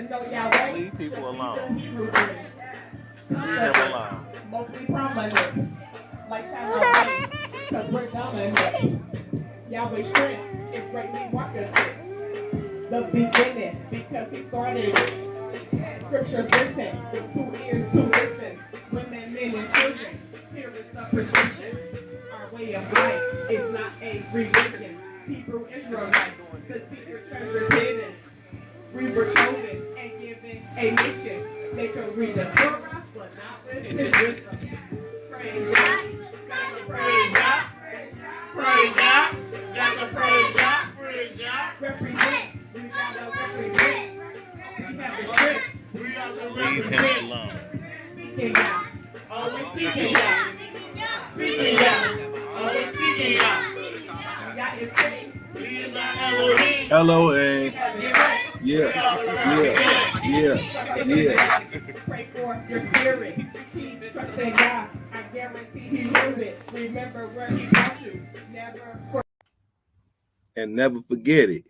to know Yahweh. Leave people alone. Leave them alone. Mostly prominent. Like shout out because we're dominant. Yahweh's strength is greatly marketed. The beginning, because he started it. Scriptures written with 2 ears to listen. Women, men, and children. Here is the prescription. Our way of life is not a religion. Hebrew Israelites, the secret treasures hidden. We were chosen and given a mission. They could read the Torah, but not with his wisdom. Praise God. Praise God. Praise God. Gotta praise God. Praise God. Represent. We gotta represent. We have the strength. We gotta Leave him represent. alone. Seeking God. Always seeking God. Seeking God. Always seeking God. God is faith. He is our Elohim. Elohim. Yeah. Pray for your spirit. Keep trusting God. I guarantee he hears it. Remember where he got you. Never forget it.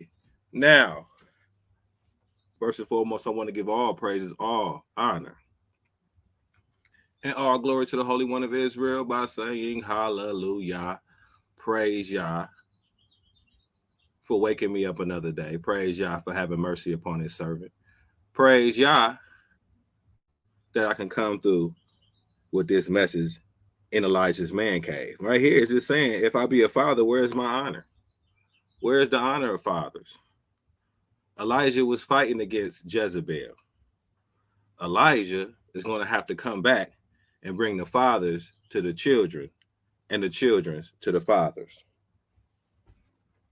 Now, first and foremost, I want to give all praises, all honor, and all glory to the Holy One of Israel by saying hallelujah. Praise Yah for waking me up another day. Praise Yah for having mercy upon his servant. Praise Yah that I can come through with this message in Elijah's man cave. Right here is just saying, if I be a father, where's my honor? Where's the honor of fathers? Elijah was fighting against Jezebel. Elijah is going to have to come back and bring the fathers to the children and the children to the fathers.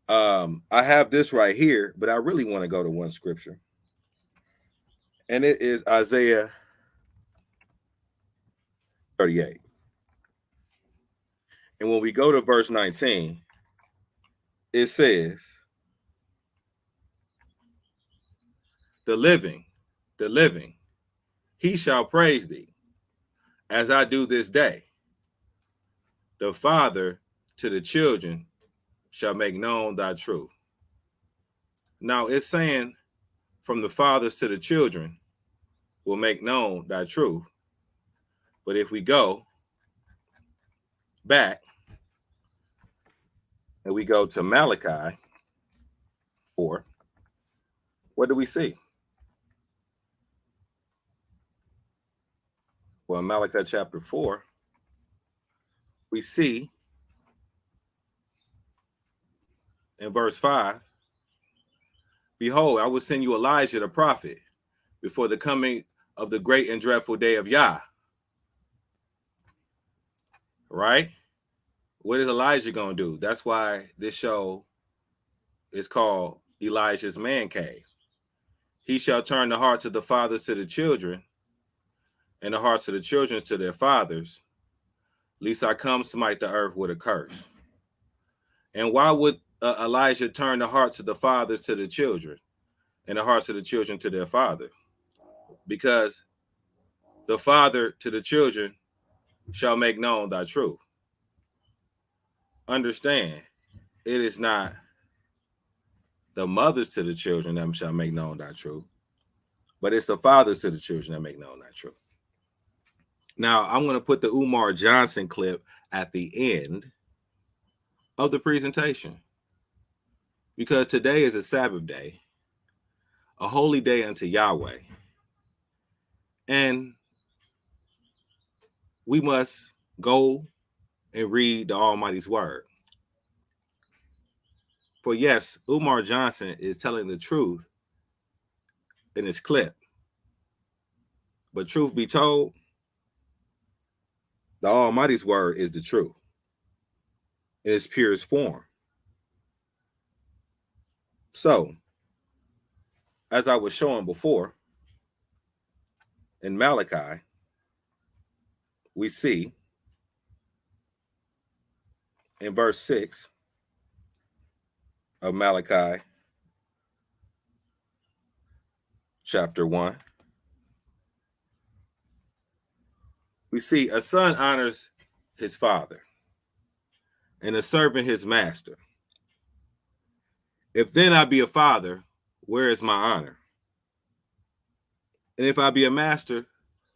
I have this right here, but I really want to go to one scripture. And it is Isaiah 38. And when we go to verse 19, it says, the living, he shall praise thee, as I do this day. The father to the children shall make known thy truth. Now it's saying from the fathers to the children will make known thy truth. But if we go back and we go to Malachi 4, what do we see? Well, in Malachi chapter 4, we see in verse 5, behold, I will send you Elijah the prophet before the coming of the great and dreadful day of Yah. Right? What is Elijah going to do? That's why this show is called Elijah's Man Cave. He shall turn the hearts of the fathers to the children and the hearts of the children to their fathers, lest I come smite the earth with a curse. And why would Elijah turn the hearts of the fathers to the children and the hearts of the children to their father? Because the father to the children shall make known thy truth. Understand, it is not the mothers to the children that shall make known thy truth, but it's the fathers to the children that make known thy truth. Now, I'm going to put the Umar Johnson clip at the end of the presentation, because today is a Sabbath day, a holy day unto Yahweh. And we must go and read the Almighty's word. For yes, Umar Johnson is telling the truth in this clip. But truth be told, the Almighty's word is the truth in its purest form. So, as I was showing before, in Malachi, we see in verse 6 of Malachi chapter 1, we see a son honors his father and a servant his master. If then I be a father, where is my honor? And if I be a master,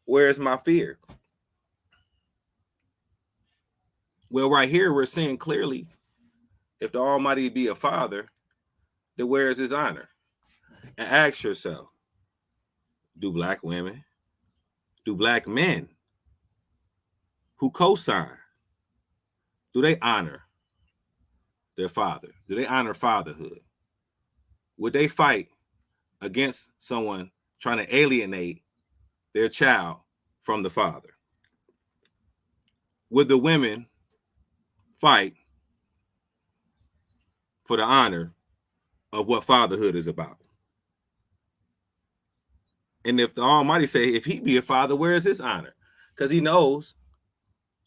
where is my fear? Well, right here, we're seeing clearly, if the Almighty be a father, then where is his honor? And ask yourself, do black women, do black men who co-sign, do they honor their father? Do they honor fatherhood? Would they fight against someone trying to alienate their child from the father? Would the women fight for the honor of what fatherhood is about? And if the Almighty say, if he be a father, where is his honor? Because he knows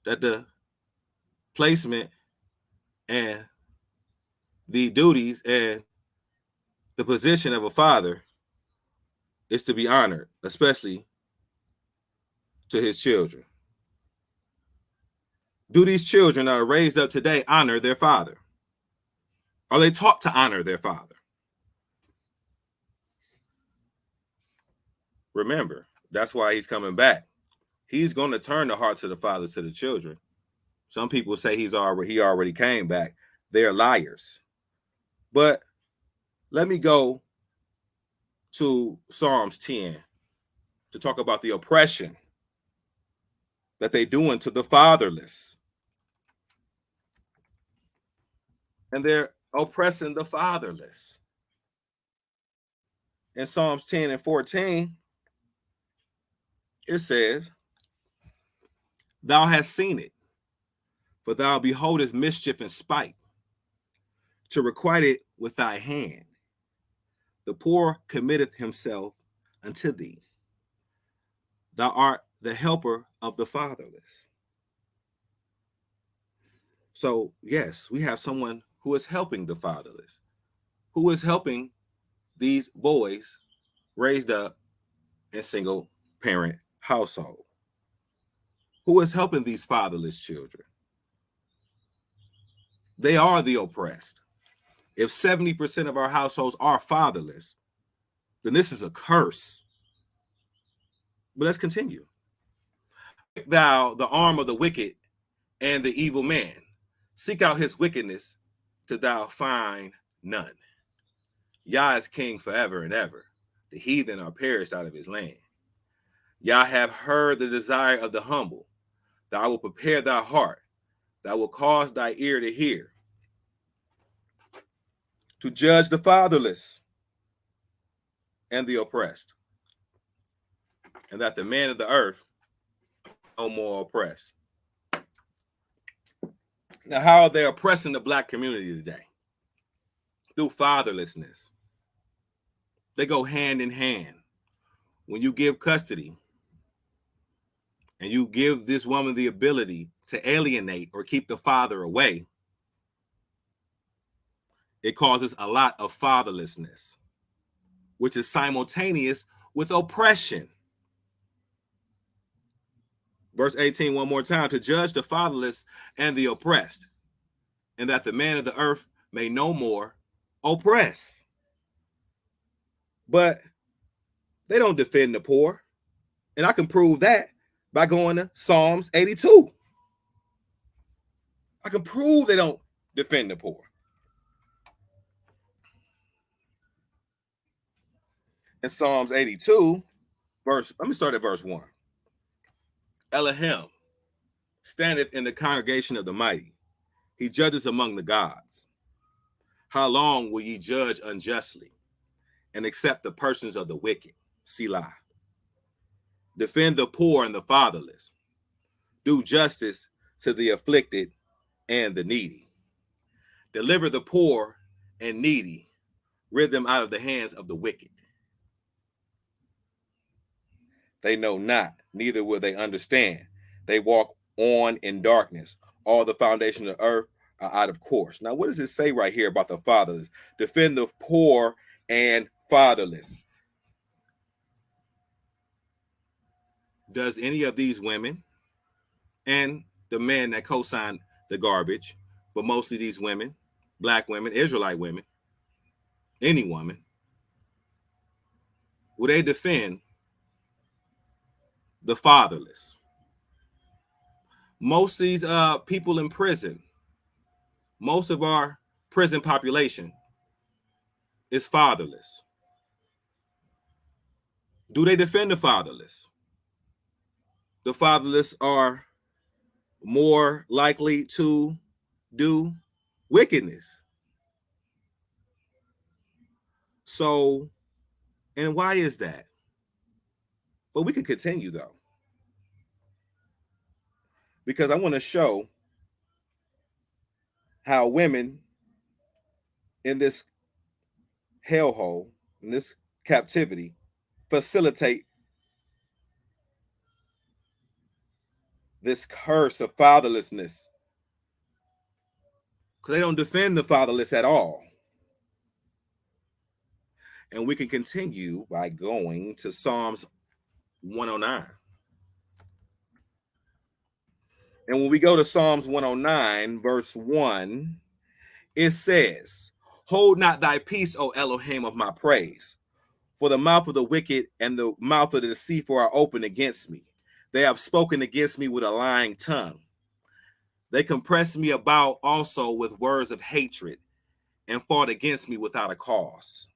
that the placement and the duties and the position of a father is to be honored, especially to his children. Do these children that are raised up today honor their father? Are they taught to honor their father? Remember, that's why he's coming back. He's going to turn the hearts of the fathers to the children. Some people say he already came back. They're liars. But let me go to Psalms 10 to talk about the oppression that they doing to the fatherless. And they're oppressing the fatherless. In Psalms 10 and 14, it says, thou hast seen it, for thou beholdest mischief and spite, to requite it with thy hand. The poor committeth himself unto thee. Thou art the helper of the fatherless. So, yes, we have someone who is helping the fatherless, who is helping these boys raised up in single parent household, who is helping these fatherless children. They are the oppressed. If 70% of our households are fatherless, then this is a curse. But let's continue. Thou the arm of the wicked and the evil man, seek out his wickedness till thou find none. Yah is king forever and ever. The heathen are perished out of his land. Yah have heard the desire of the humble. Thou will prepare thy heart. Thou will cause thy ear to hear. To judge the fatherless and the oppressed. And that the man of the earth no more oppressed. Now, how are they oppressing the black community today? Through fatherlessness. They go hand in hand. When you give custody and you give this woman the ability to alienate or keep the father away, it causes a lot of fatherlessness, which is simultaneous with oppression. Verse 18, one more time, to judge the fatherless and the oppressed, and that the man of the earth may no more oppress. But they don't defend the poor. And I can prove that by going to Psalms 82. I can prove they don't defend the poor. In Psalms 82, let me start at verse 1. Elohim standeth in the congregation of the mighty. He judges among the gods. How long will ye judge unjustly and accept the persons of the wicked? Selah. Defend the poor and the fatherless. Do justice to the afflicted and the needy. Deliver the poor and needy. Rid them out of the hands of the wicked. They know not, neither will they understand. They walk on in darkness. All the foundations of earth are out of course. Now, what does it say right here about the fatherless? Defend the poor and fatherless. Does any of these women and the men that co-sign the garbage, but mostly these women, black women, Israelite women, any woman, will they defend the fatherless. Most of these people in prison, most of our prison population is fatherless. Do they defend the fatherless? The fatherless are more likely to do wickedness. So, and why is that? But we can continue though, because I want to show how women in this hellhole, in this captivity, facilitate this curse of fatherlessness. Because they don't defend the fatherless at all. And we can continue by going to Psalms 109. And when we go to Psalms 109, verse 1, it says, "Hold not thy peace, O Elohim of my praise, for the mouth of the wicked and the mouth of the deceitful are open against me. They have spoken against me with a lying tongue. They compressed me about also with words of hatred and fought against me without a cause.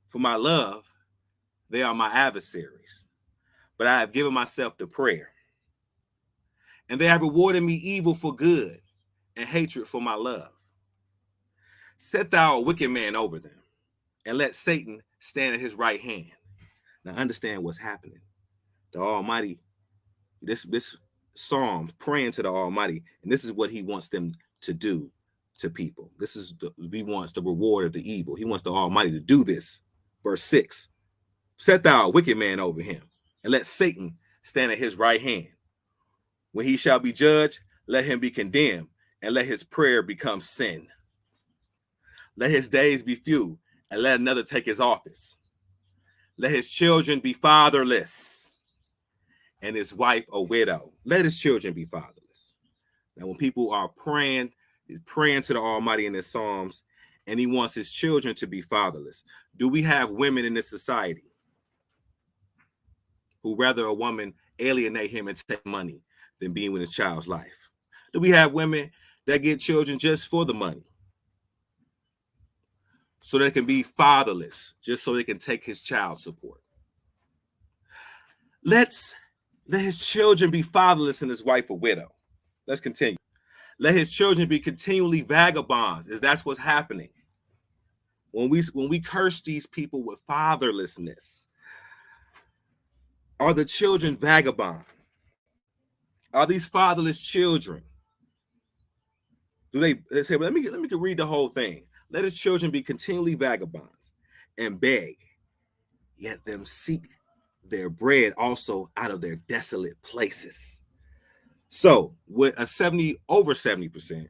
For my love, they are my adversaries, but I have given myself to prayer. And they have rewarded me evil for good and hatred for my love. Set thou a wicked man over them, and let Satan stand at his right hand." Now understand what's happening. The Almighty, this Psalm praying to the Almighty, and this is what he wants them to do to people. This is he wants the reward of the evil. He wants the Almighty to do this. Verse 6, "Set thou a wicked man over him, and let Satan stand at his right hand. When he shall be judged, let him be condemned, and let his prayer become sin. Let his days be few, and let another take his office. Let his children be fatherless, and his wife a widow." Let his children be fatherless. Now, when people are praying to the Almighty in the Psalms, and he wants his children to be fatherless, do we have women in this society who rather a woman alienate him and take money than being with his child's life? Do we have women that get children just for the money, so they can be fatherless, just so they can take his child support? Let his children be fatherless and his wife a widow. Let's continue. Let his children be continually vagabonds, as that's what's happening. When we curse these people with fatherlessness, are the children vagabond? Are these fatherless children? Do they say, well, let me read the whole thing. Let his children be continually vagabonds and beg, yet them seek their bread also out of their desolate places. So with over 70%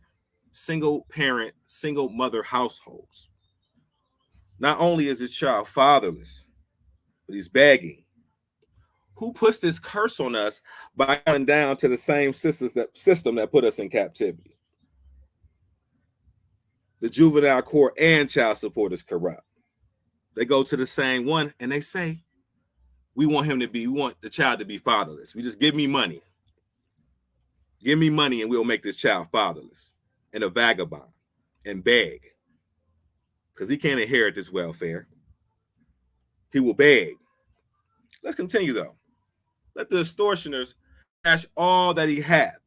single parent, single mother households, not only is his child fatherless, but he's begging. Who puts this curse on us by going down to the same system that put us in captivity? The juvenile court and child support is corrupt. They go to the same one and they say, we want the child to be fatherless. We just give me money. Give me money and we'll make this child fatherless and a vagabond and beg. Because he can't inherit this welfare. He will beg. Let's continue though. Let the extortioners cash all that he hath,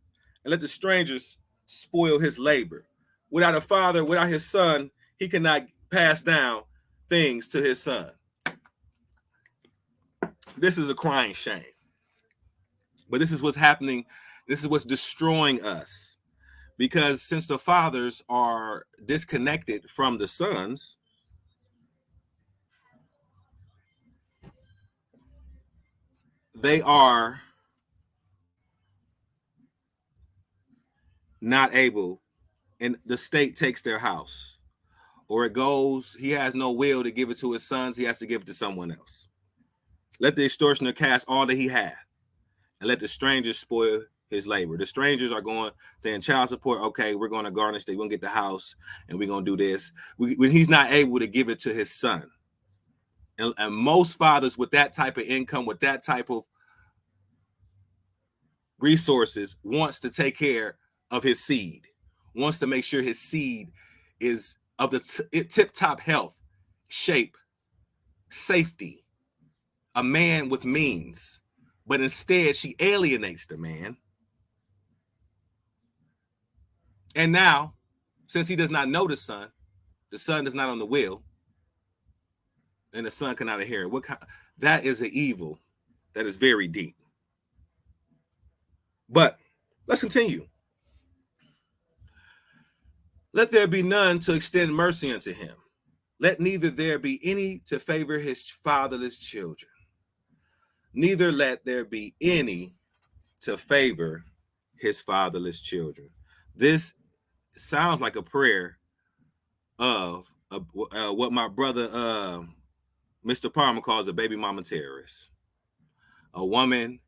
and let the strangers spoil his labor. Without a father, without his son, he cannot pass down things to his son. This is a crying shame. But this is what's happening. This is what's destroying us. Because since the fathers are disconnected from the sons, they are not able, and the state takes their house, or it goes, he has no will to give it to his sons, he has to give it to someone else. Let the extortioner cast all that he hath, and let the strangers spoil his labor. The strangers are going, they're in child support. Okay, we're going to garnish, they're going to get the house, and we're going to do this. When he's not able to give it to his son. And most fathers with that type of income, with that type of resources wants to take care of his seed, wants to make sure his seed is of the tip-top health, shape, safety, a man with means. But instead, she alienates the man. And now, since he does not know the son is not on the will, and the son cannot inherit. That is an evil that is very deep. But let's continue. Let there be none to extend mercy unto him. Let neither there be any to favor his fatherless children. Neither let there be any to favor his fatherless children. This sounds like a prayer of what my brother Mr. Palmer calls a baby mama terrorist, a woman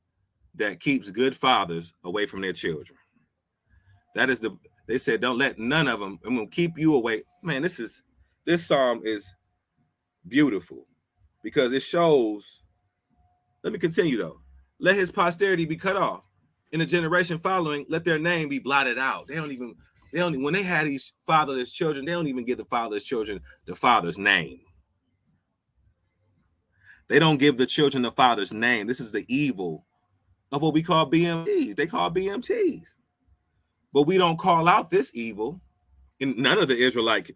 that keeps good fathers away from their children. That is they said, don't let none of them, I'm going to keep you away. Man, this psalm is beautiful because it shows, let me continue though. Let his posterity be cut off. In the generation following, let their name be blotted out. When they had these fatherless children, they don't even give the fatherless children the father's name. They don't give the children the father's name. This is the evil of what we call BMTs. They call BMTs. But we don't call out this evil. And none of the Israelite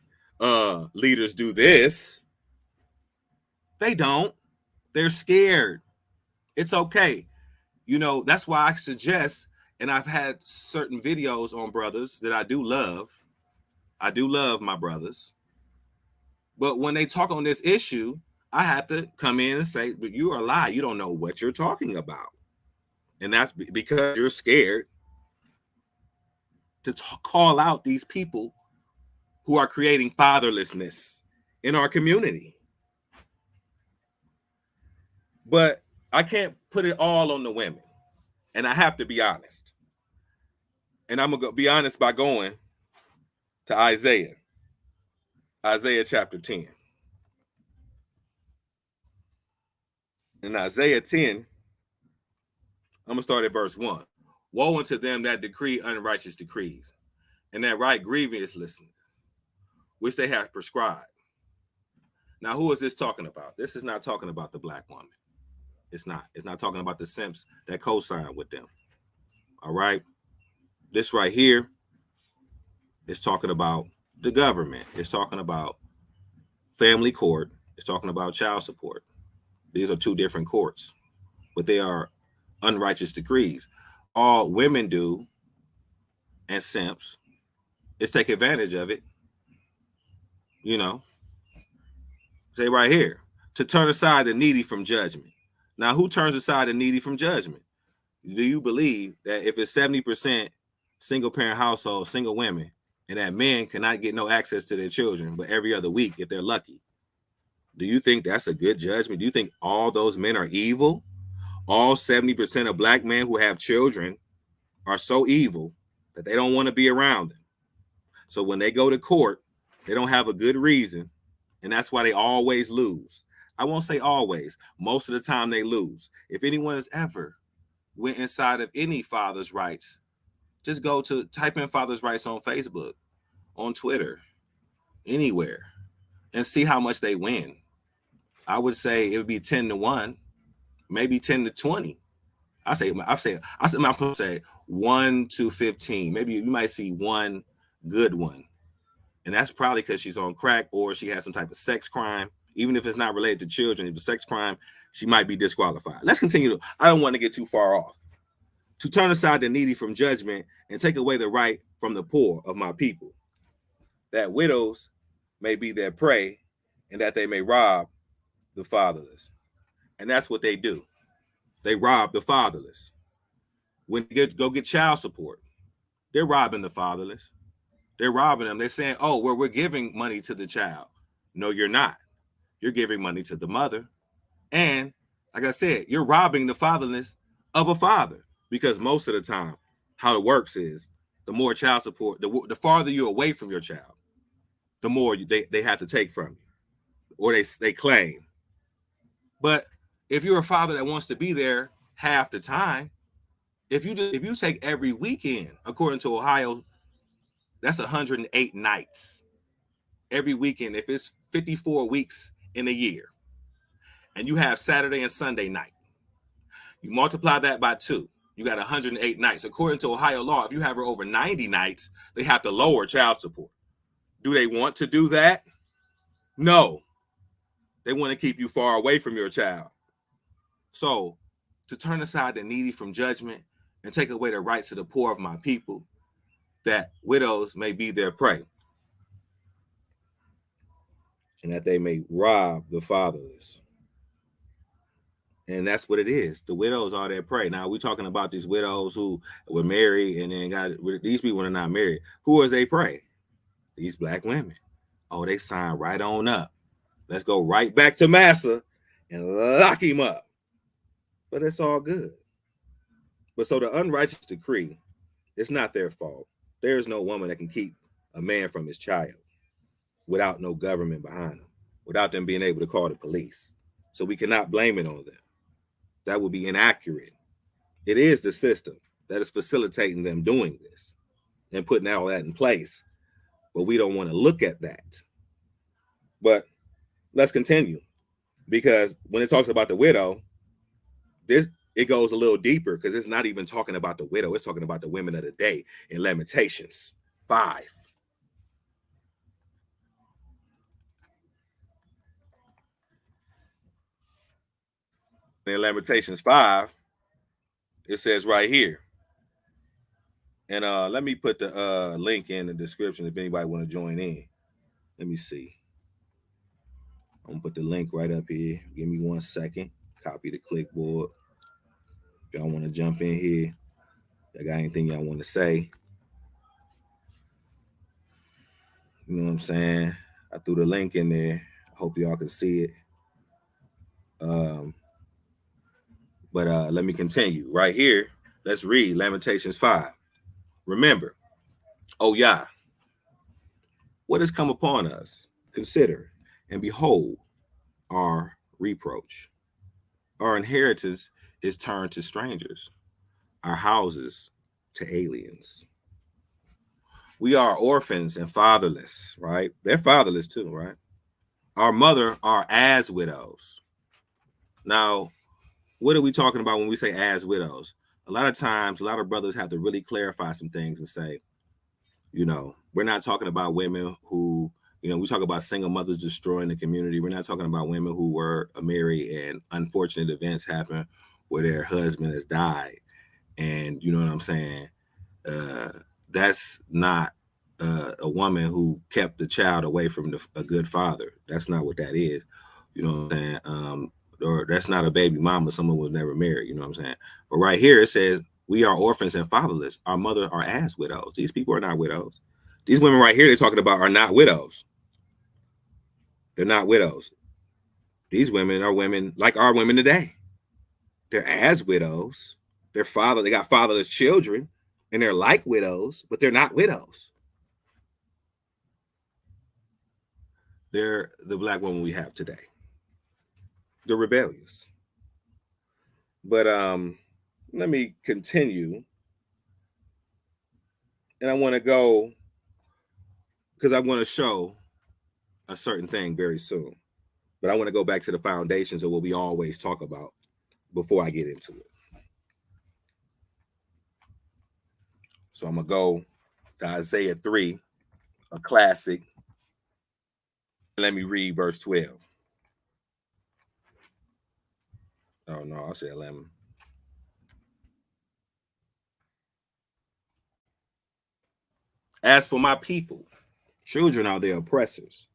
leaders do this. They don't. They're scared. It's okay. That's why I suggest, and I've had certain videos on brothers that I do love. I do love my brothers. But when they talk on this issue, I have to come in and say, but you are a lie. You don't know what you're talking about. And that's because you're scared to call out these people who are creating fatherlessness in our community. But I can't put it all on the women. And I have to be honest. And I'm going to be honest by going to Isaiah chapter 10. In Isaiah 10, I'm going to start at verse 1. Woe unto them that decree unrighteous decrees, and that write grievous listening, which they have prescribed. Now, who is this talking about? This is not talking about the black woman. It's not. It's not talking about the simps that co-sign with them. All right? This right here is talking about the government. It's talking about family court. It's talking about child support. These are two different courts, but they are unrighteous decrees. All women do, and simps, is take advantage of it. Say right here, to turn aside the needy from judgment. Now, who turns aside the needy from judgment? Do you believe that if it's 70% single parent household, single women, and that men cannot get no access to their children, but every other week if they're lucky, do you think that's a good judgment? Do you think all those men are evil? All 70% of black men who have children are so evil that they don't want to be around them. So when they go to court, they don't have a good reason, and that's why they always lose. I won't say always. Most of the time they lose. If anyone has ever went inside of any father's rights, just go to type in father's rights on Facebook, on Twitter, anywhere, and see how much they win. I would say it would be 10-1, maybe 10-20. I say 1 to 15. Maybe you might see one good one. And that's probably because she's on crack or she has some type of sex crime. Even if it's not related to children, if it's a sex crime, she might be disqualified. Let's continue. I don't want to get too far off. To turn aside the needy from judgment and take away the right from the poor of my people, that widows may be their prey and that they may rob the fatherless. And that's what they do. They rob the fatherless. When they go get child support, they're robbing the fatherless. They're robbing them. They're saying, oh, well, we're giving money to the child. No, you're not. You're giving money to the mother. And like I said, you're robbing the fatherless of a father, because most of the time how it works is the more child support, the farther you're away from your child, the more they have to take from you, or they claim. But if you're a father that wants to be there half the time, If you take every weekend, according to Ohio, that's 108 nights. Every weekend, if it's 54 weeks in a year, and you have Saturday and Sunday night, you multiply that by 2. You got 108 nights. According to Ohio law, if you have her over 90 nights, they have to lower child support. Do they want to do that? No. They want to keep you far away from your child. So, to turn aside the needy from judgment and take away the rights of the poor of my people, that widows may be their prey, and that they may rob the fatherless. And that's what it is. The widows are their prey. Now, we're talking about these widows who were married and then got these people are not married. Who is they prey? These black women. Oh, they sign right on up. Let's go right back to Massa and lock him up. But it's all good. But so the unrighteous decree, it's not their fault. There is no woman that can keep a man from his child without no government behind them, without them being able to call the police. So we cannot blame it on them. That would be inaccurate. It is the system that is facilitating them doing this and putting all that in place. But we don't want to look at that. But let's continue, because when it talks about the widow, it goes a little deeper, because it's not even talking about the widow. It's talking about the women of the day in Lamentations 5. In Lamentations 5, it says right here, and let me put the link in the description if anybody want to join in. Let me see. I'm gonna put the link right up here. Give me 1 second. Copy the clipboard. If y'all want to jump in here, y'all got anything y'all want to say? You know what I'm saying? I threw the link in there. I hope y'all can see it. But let me continue. Right here, let's read Lamentations 5. Remember, oh yeah, what has come upon us? Consider, and behold, our reproach. Our inheritance is turned to strangers, our houses to aliens. We are orphans and fatherless, right? They're fatherless too, right? Our mother are as widows. Now, what are we talking about when we say as widows? A lot of times, a lot of brothers have to really clarify some things and say, you know, we're not talking about women who, you know, we talk about single mothers destroying the community. We're not talking about women who were married and unfortunate events happen where their husband has died. And you know what I'm saying? That's not a woman who kept the child away from a good father. That's not what that is. You know what I'm saying? Or that's not a baby mama, someone who was never married. You know what I'm saying? But right here it says, we are orphans and fatherless. Our mother are as widows. These people are not widows. These women right here they're talking about are not widows. They're not widows. These women are women like our women today. They're as widows. They got fatherless children, and they're like widows, but they're not widows. They're the black woman we have today. They're rebellious. But let me continue. And I want to go because I want to show a certain thing very soon. But I want to go back to the foundations of what we always talk about before I get into it. So I'm going to go to Isaiah 3, a classic. Let me read verse 12. Oh, no, I'll say 11. As for my people, children are their oppressors,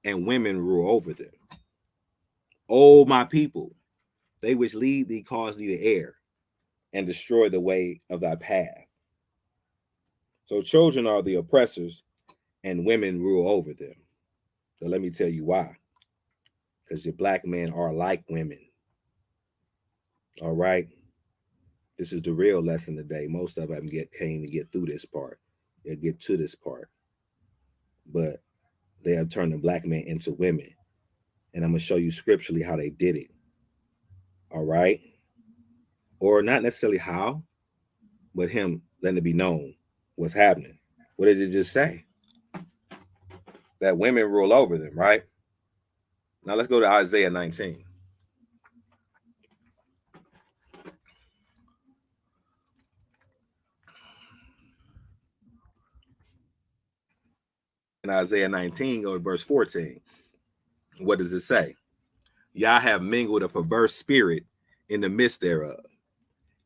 and women rule over them. O my people, they which lead thee cause thee to err, and destroy the way of thy path. So children are the oppressors, and women rule over them. So let me tell you why. Because your black men are like women. All right? This is the real lesson today. Most of them came to get through this part. They'll get to this part. But they have turned the black men into women. And I'm going to show you scripturally how they did it. All right? Or not necessarily how, but him letting it be known what's happening. What did it just say? That women rule over them, right? Now let's go to Isaiah 19. In Isaiah 19, go to verse 14. What does it say? Yah have mingled a perverse spirit in the midst thereof,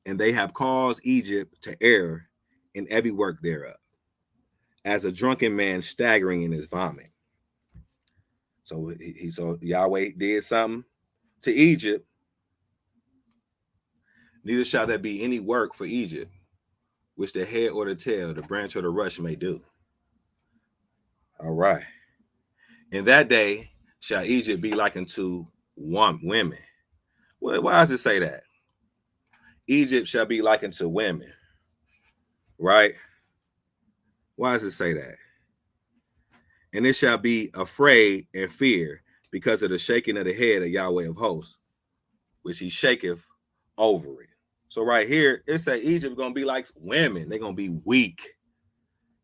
and they have caused Egypt to err in every work thereof, as a drunken man staggering in his vomit. So so Yahweh did something to Egypt. Neither shall there be any work for Egypt, which the head or the tail, the branch or the rush may do. All right. In that day shall Egypt be like unto women. Well, why does it say that? Egypt shall be like unto women, right? Why does it say that? And it shall be afraid and fear because of the shaking of the head of Yahweh of hosts, which he shaketh over it. So right here, it say Egypt gonna be like women. They're gonna be weak,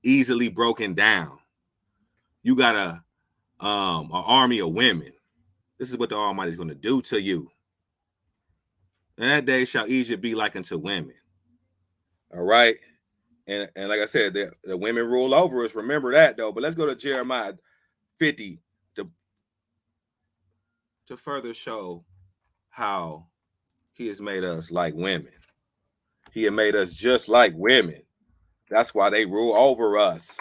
easily broken down. You got an army of women. This is what the Almighty is gonna do to you. And that day shall Egypt be like unto women. All right. And like I said, the women rule over us. Remember that though. But let's go to Jeremiah 50 to further show how he has made us like women. He had made us just like women. That's why they rule over us.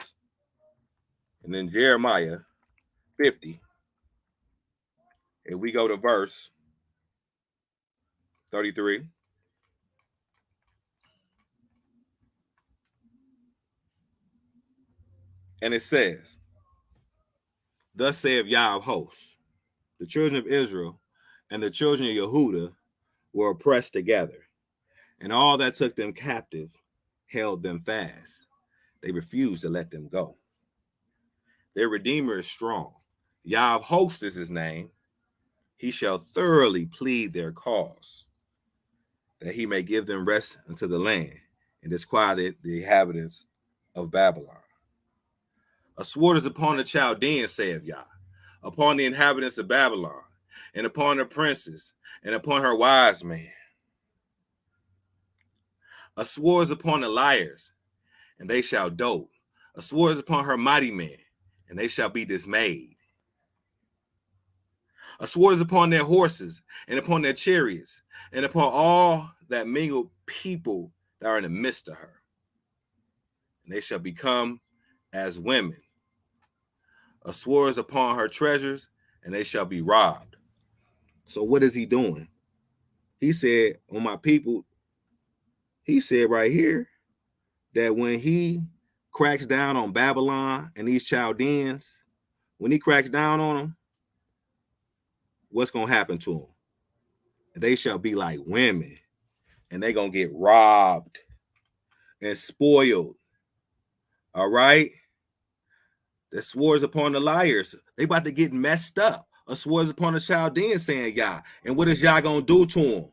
And then Jeremiah 50, and we go to verse 33. And it says, thus saith Yah of hosts, the children of Israel and the children of Yehudah were oppressed together, and all that took them captive held them fast. They refused to let them go. Their Redeemer is strong. Yah of hosts is his name. He shall thoroughly plead their cause, that he may give them rest unto the land and disquiet the inhabitants of Babylon. A sword is upon the Chaldeans, saith Yah, upon the inhabitants of Babylon, and upon her princes, and upon her wise men. A sword is upon the liars, and they shall dote. A sword is upon her mighty men, and they shall be dismayed. A sword is upon their horses, and upon their chariots, and upon all that mingled people that are in the midst of her. And they shall become as women. A sword is upon her treasures, and they shall be robbed. So what is he doing? He said, on my people, he said right here that when he cracks down on Babylon and these Chaldeans, when he cracks down on them, what's going to happen to them? They shall be like women, and they're going to get robbed and spoiled. All right? The swords upon the liars. They about to get messed up. A sword upon the Chaldeans, saying Yah. And what is Yah going to do to them?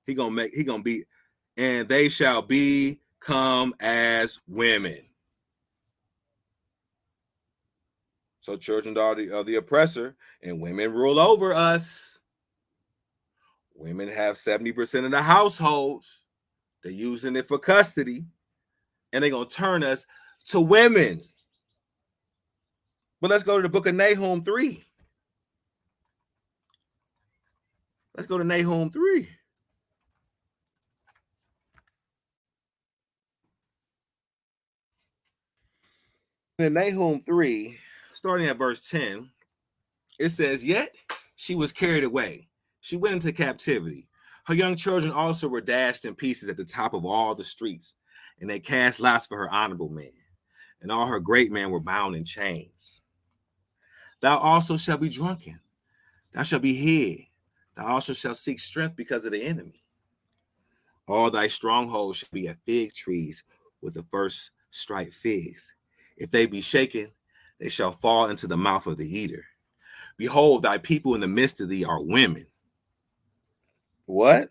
He going to be, and they shall become as women. So children are the oppressor, and women rule over us. Women have 70% of the households. They're using it for custody, and they're going to turn us to women. But let's go to the book of Nahum 3. Let's go to Nahum 3. In Nahum 3, starting at verse 10, it says, yet she was carried away. She went into captivity. Her young children also were dashed in pieces at the top of all the streets, and they cast lots for her honorable men, and all her great men were bound in chains. Thou also shalt be drunken. Thou shalt be hid. Thou also shalt seek strength because of the enemy. All thy strongholds shall be as fig trees with the first striped figs. If they be shaken, they shall fall into the mouth of the eater. Behold, thy people in the midst of thee are women. What?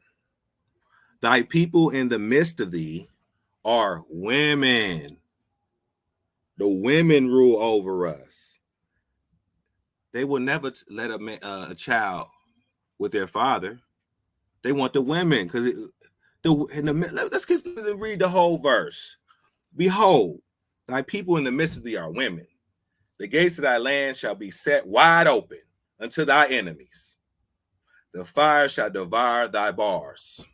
Thy people in the midst of thee are women. The women rule over us. They will never let a child with their father. They want the women because let's read the whole verse. Behold, thy people in the midst of thee are women. The gates of thy land shall be set wide open unto thy enemies. The fire shall devour thy bars.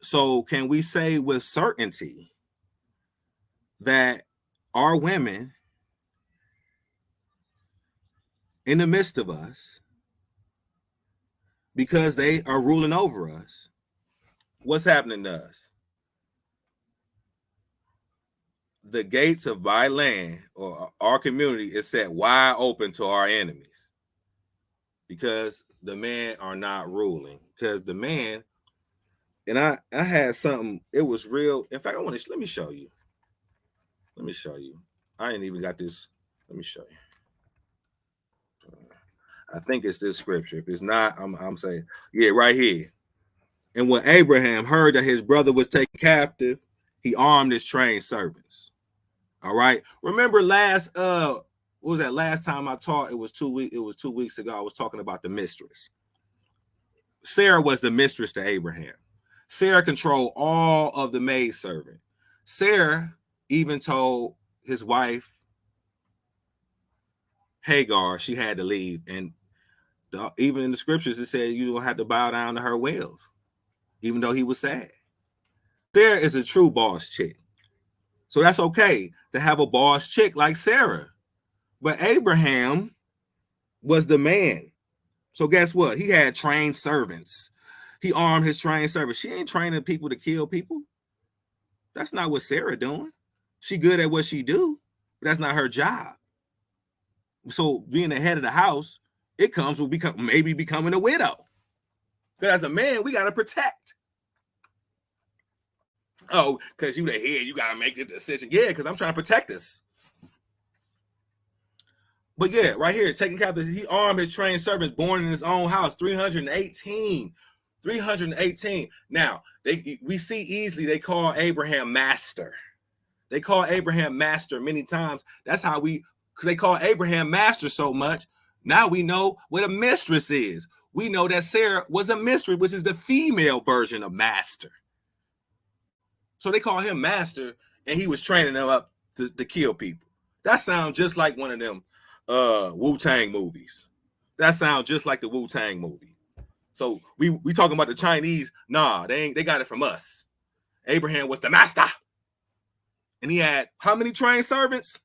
So can we say with certainty that our women in the midst of us, because they are ruling over us, what's happening to us? The gates of my land or our community is set wide open to our enemies because the men are not ruling. Because the man, and I had something, it was real. In fact, let me show you. Let me show you. I ain't even got this. Let me show you. I think it's this scripture. If it's not, I'm saying, yeah, right here. And when Abraham heard that his brother was taken captive, he armed his trained servants. All right. Remember last what was that last time I taught? It was 2 weeks. It was 2 weeks ago. I was talking about the mistress. Sarah was the mistress to Abraham. Sarah controlled all of the maidservant. Sarah even told his wife Hagar she had to leave, and even in the scriptures it said you don't have to bow down to her wills, even though he was sad. Sarah is a true boss chick. So that's okay to have a boss chick like Sarah. But Abraham was the man. So guess what? He had trained servants. He armed his trained servants. She ain't training people to kill people. That's not what Sarah doing. She good at what she do, but that's not her job. So being the head of the house, it comes with maybe becoming a widow. Because as a man, we got to protect. Oh, because you the head, you got to make the decision. Yeah, because I'm trying to protect us. But yeah, right here, taking captive, he armed his trained servants born in his own house, 318. 318. Now, we see easily they call Abraham master. They call Abraham master many times. That's how because they call Abraham master so much. Now we know what a mistress is. We know that Sarah was a mistress, which is the female version of master. So they call him master, and he was training them up to kill people. That sounds just like one of them Wu-Tang movies. That sounds just like the Wu-Tang movie. So we talking about the Chinese. Nah, they got it from us. Abraham was the master. And he had how many trained servants?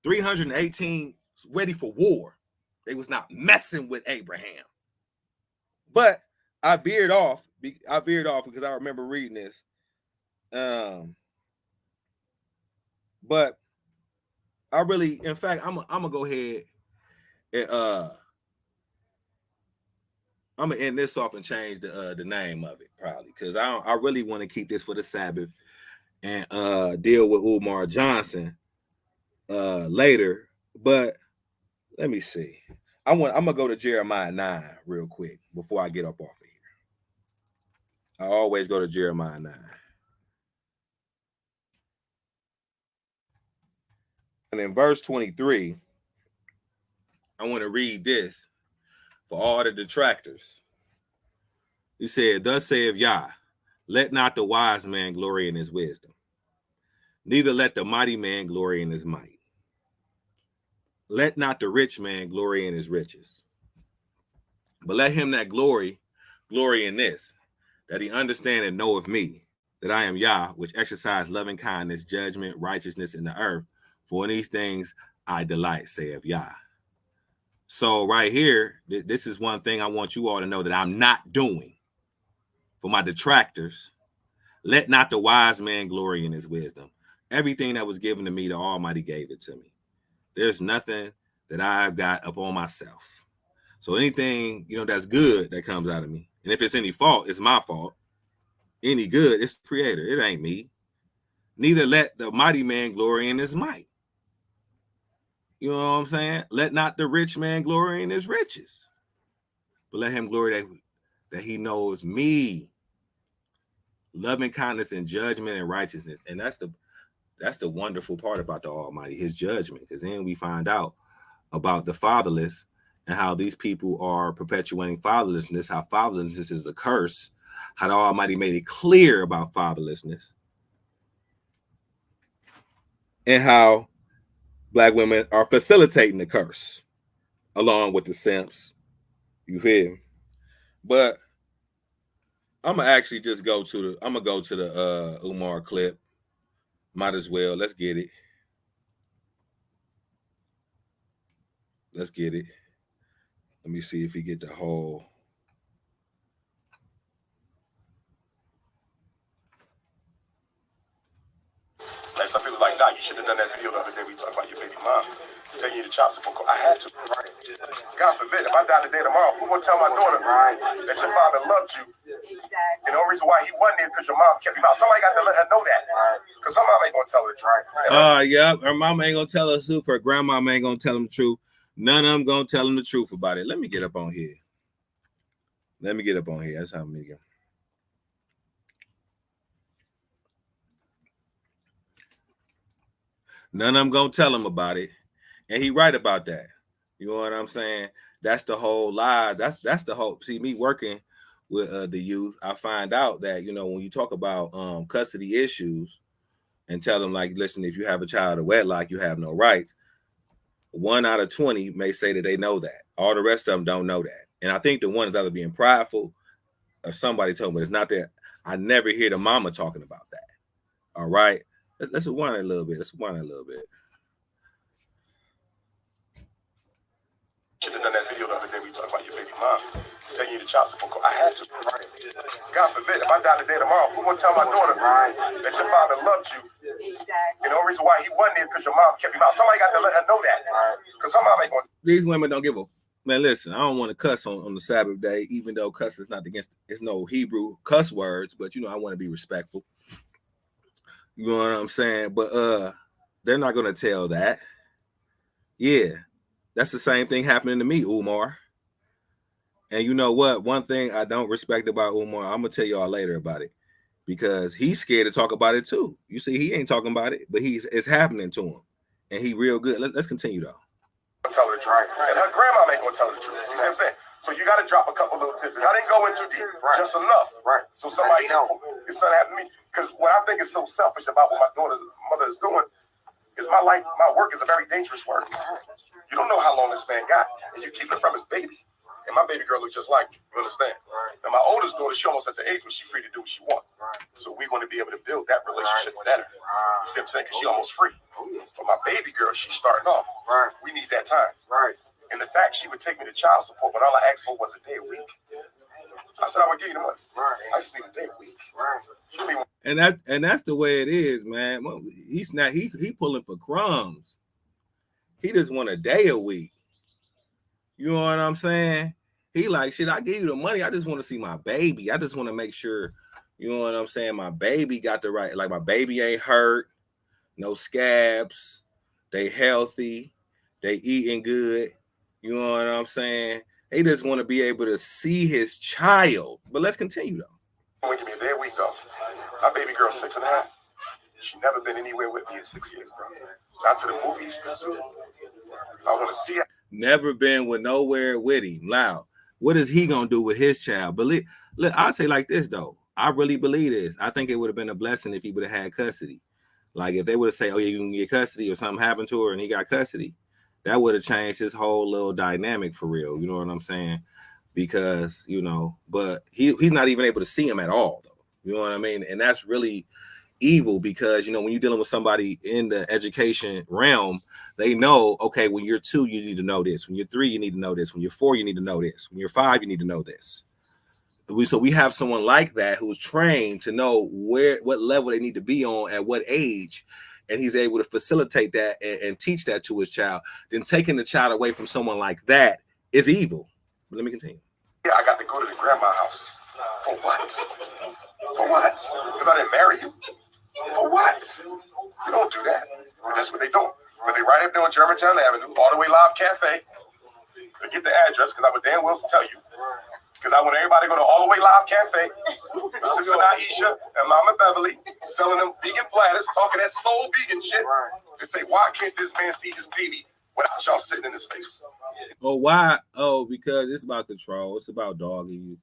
318 ready for war. They was not messing with Abraham. But I veered off because I remember reading this. But I really, in fact, I'm gonna go ahead and I'm gonna end this off and change the name of it probably because I really want to keep this for the Sabbath and deal with Umar Johnson later. But let me see. I'm gonna go to Jeremiah 9 real quick before I get up off of here. I always go to Jeremiah 9. And in verse 23, I want to read this for all the detractors. He said, "Thus saith Yah, let not the wise man glory in his wisdom, neither let the mighty man glory in his might. Let not the rich man glory in his riches. But let him that glory in this, that he understand and know of me, that I am Yah, which exercise loving kindness, judgment, righteousness in the earth. For in these things I delight, saith Yah." So right here, this is one thing I want you all to know that I'm not doing. For my detractors, let not the wise man glory in his wisdom. Everything that was given to me, the Almighty gave it to me. There's nothing that I've got upon myself. So anything, that's good that comes out of me. And if it's any fault, it's my fault. Any good, it's the creator. It ain't me. Neither let the mighty man glory in his might. You know what I'm saying? Let not the rich man glory in his riches. But let him glory that he knows me. loving kindness and judgment and righteousness. And that's the wonderful part about the Almighty, his judgment, because then we find out about the fatherless and how these people are perpetuating fatherlessness, how fatherlessness is a curse, how the Almighty made it clear about fatherlessness, and how Black women are facilitating the curse along with the simps. You feel me? But I'm gonna actually just go to the Umar clip. Might as well. Let's get it. Let's get it. Let me see if he get the whole. Like some people like, nah, you should have done that video the other day. We talked about your baby mom taking you to child support. I had to. Right. God forbid, if I die today tomorrow, who gonna tell my daughter that your father loved you? And the only reason why he wasn't there because your mom kept him out. Somebody got to let her know that. Because her mom ain't gonna tell her the truth. Yeah, her mama ain't gonna tell her the truth. Her grandma ain't gonna tell them the truth. None of them gonna tell them the truth about it. Let me get up on here. That's how me go. None of them gonna tell him about it, and he right about that. You know what I'm saying? That's the whole lie. That's the whole. See, me working with the youth, I find out that when you talk about custody issues and tell them like, listen, if you have a child of wedlock, you have no rights. 1 out of 20 may say that they know that. All the rest of them don't know that, and I think the one is either being prideful or somebody told me it's not that. I never hear the mama talking about that. All right. Let's rewind it a little bit. Should have done that video the other day. We talked about your baby mom taking you to child support. I had to. Right. God forbid, if I die today tomorrow, who gonna tell my daughter that your father loved you? And the only reason why he wasn't there because your mom kept him out. Somebody got to let her know that. Because her mom ain't gonna. These women don't give a man. Listen, I don't want to cuss on the Sabbath day, even though cuss is not against. It's no Hebrew cuss words, but I want to be respectful. You know what I'm saying? But they're not gonna tell that. Yeah, that's the same thing happening to me, Umar. And you know what? One thing I don't respect about Umar, I'm gonna tell y'all later about it, because he's scared to talk about it too. You see, he ain't talking about it, but it's happening to him, and he real good. Let's continue though. Tell her the truth, and her grandma ain't gonna tell her the truth. You see what I'm saying? So you got to drop a couple little tidbits. I didn't go in too deep, just enough. Right. So somebody know his son happened to me. Because what I think is so selfish about what my daughter's mother is doing is my life, my work is a very dangerous work. You don't know how long this man got, and you keep it from his baby. And my baby girl looks just like me. You understand? And my oldest daughter, she almost at the age where she's free to do what she wants. So we're going to be able to build that relationship better. You see what I'm saying? Because she's almost free. But my baby girl, she's starting off. We need that time. And the fact she would take me to child support, but all I asked for was a day a week. I said I would give you the money. I just need a day a week. And that's the way it is, man. He's not he pulling for crumbs. He just want a day a week. You know what I'm saying? He like, shit, I give you the money. I just want to see my baby. I just want to make sure, you know what I'm saying, my baby got the right, like my baby ain't hurt, no scabs, they healthy, they eating good. You know what I'm saying? They just want to be able to see his child. But let's continue though. Give me a day a week though. My baby girl's 6.5. She never been anywhere with me in 6 years, bro. Not to the movies, the zoo. I want to see her. Never been with nowhere with him. Loud. What is he gonna do with his child? But look, I'll say like this though. I really believe this. I think it would have been a blessing if he would have had custody. Like if they would have said, "Oh, yeah, you can get custody," or something happened to her and he got custody, that would have changed his whole little dynamic for real. You know what I'm saying? Because but he's not even able to see him at all though. You know what I mean? And that's really evil because when you're dealing with somebody in the education realm, they know, okay, when you're 2, you need to know this. When you're 3, you need to know this. When you're 4, you need to know this. When you're 5, you need to know this. So we have someone like that who's trained to know what level they need to be on at what age, and he's able to facilitate that and teach that to his child. Then taking the child away from someone like that is evil. But let me continue. Yeah, I got to go to the grandma house. For what? For what? Because I didn't marry you. For what? You don't do that. But that's what they do. But they right up there on Germantown Avenue, all the way Live Cafe. To get the address, because I would damn well tell you. Because I want everybody to go to All the Way Live Cafe, Sister Naisha and Mama Beverly, selling them vegan platters, talking that soul vegan shit. They say, why can't this man see his baby without y'all sitting in his face? Oh, why? Oh, because it's about control. It's about dogging you.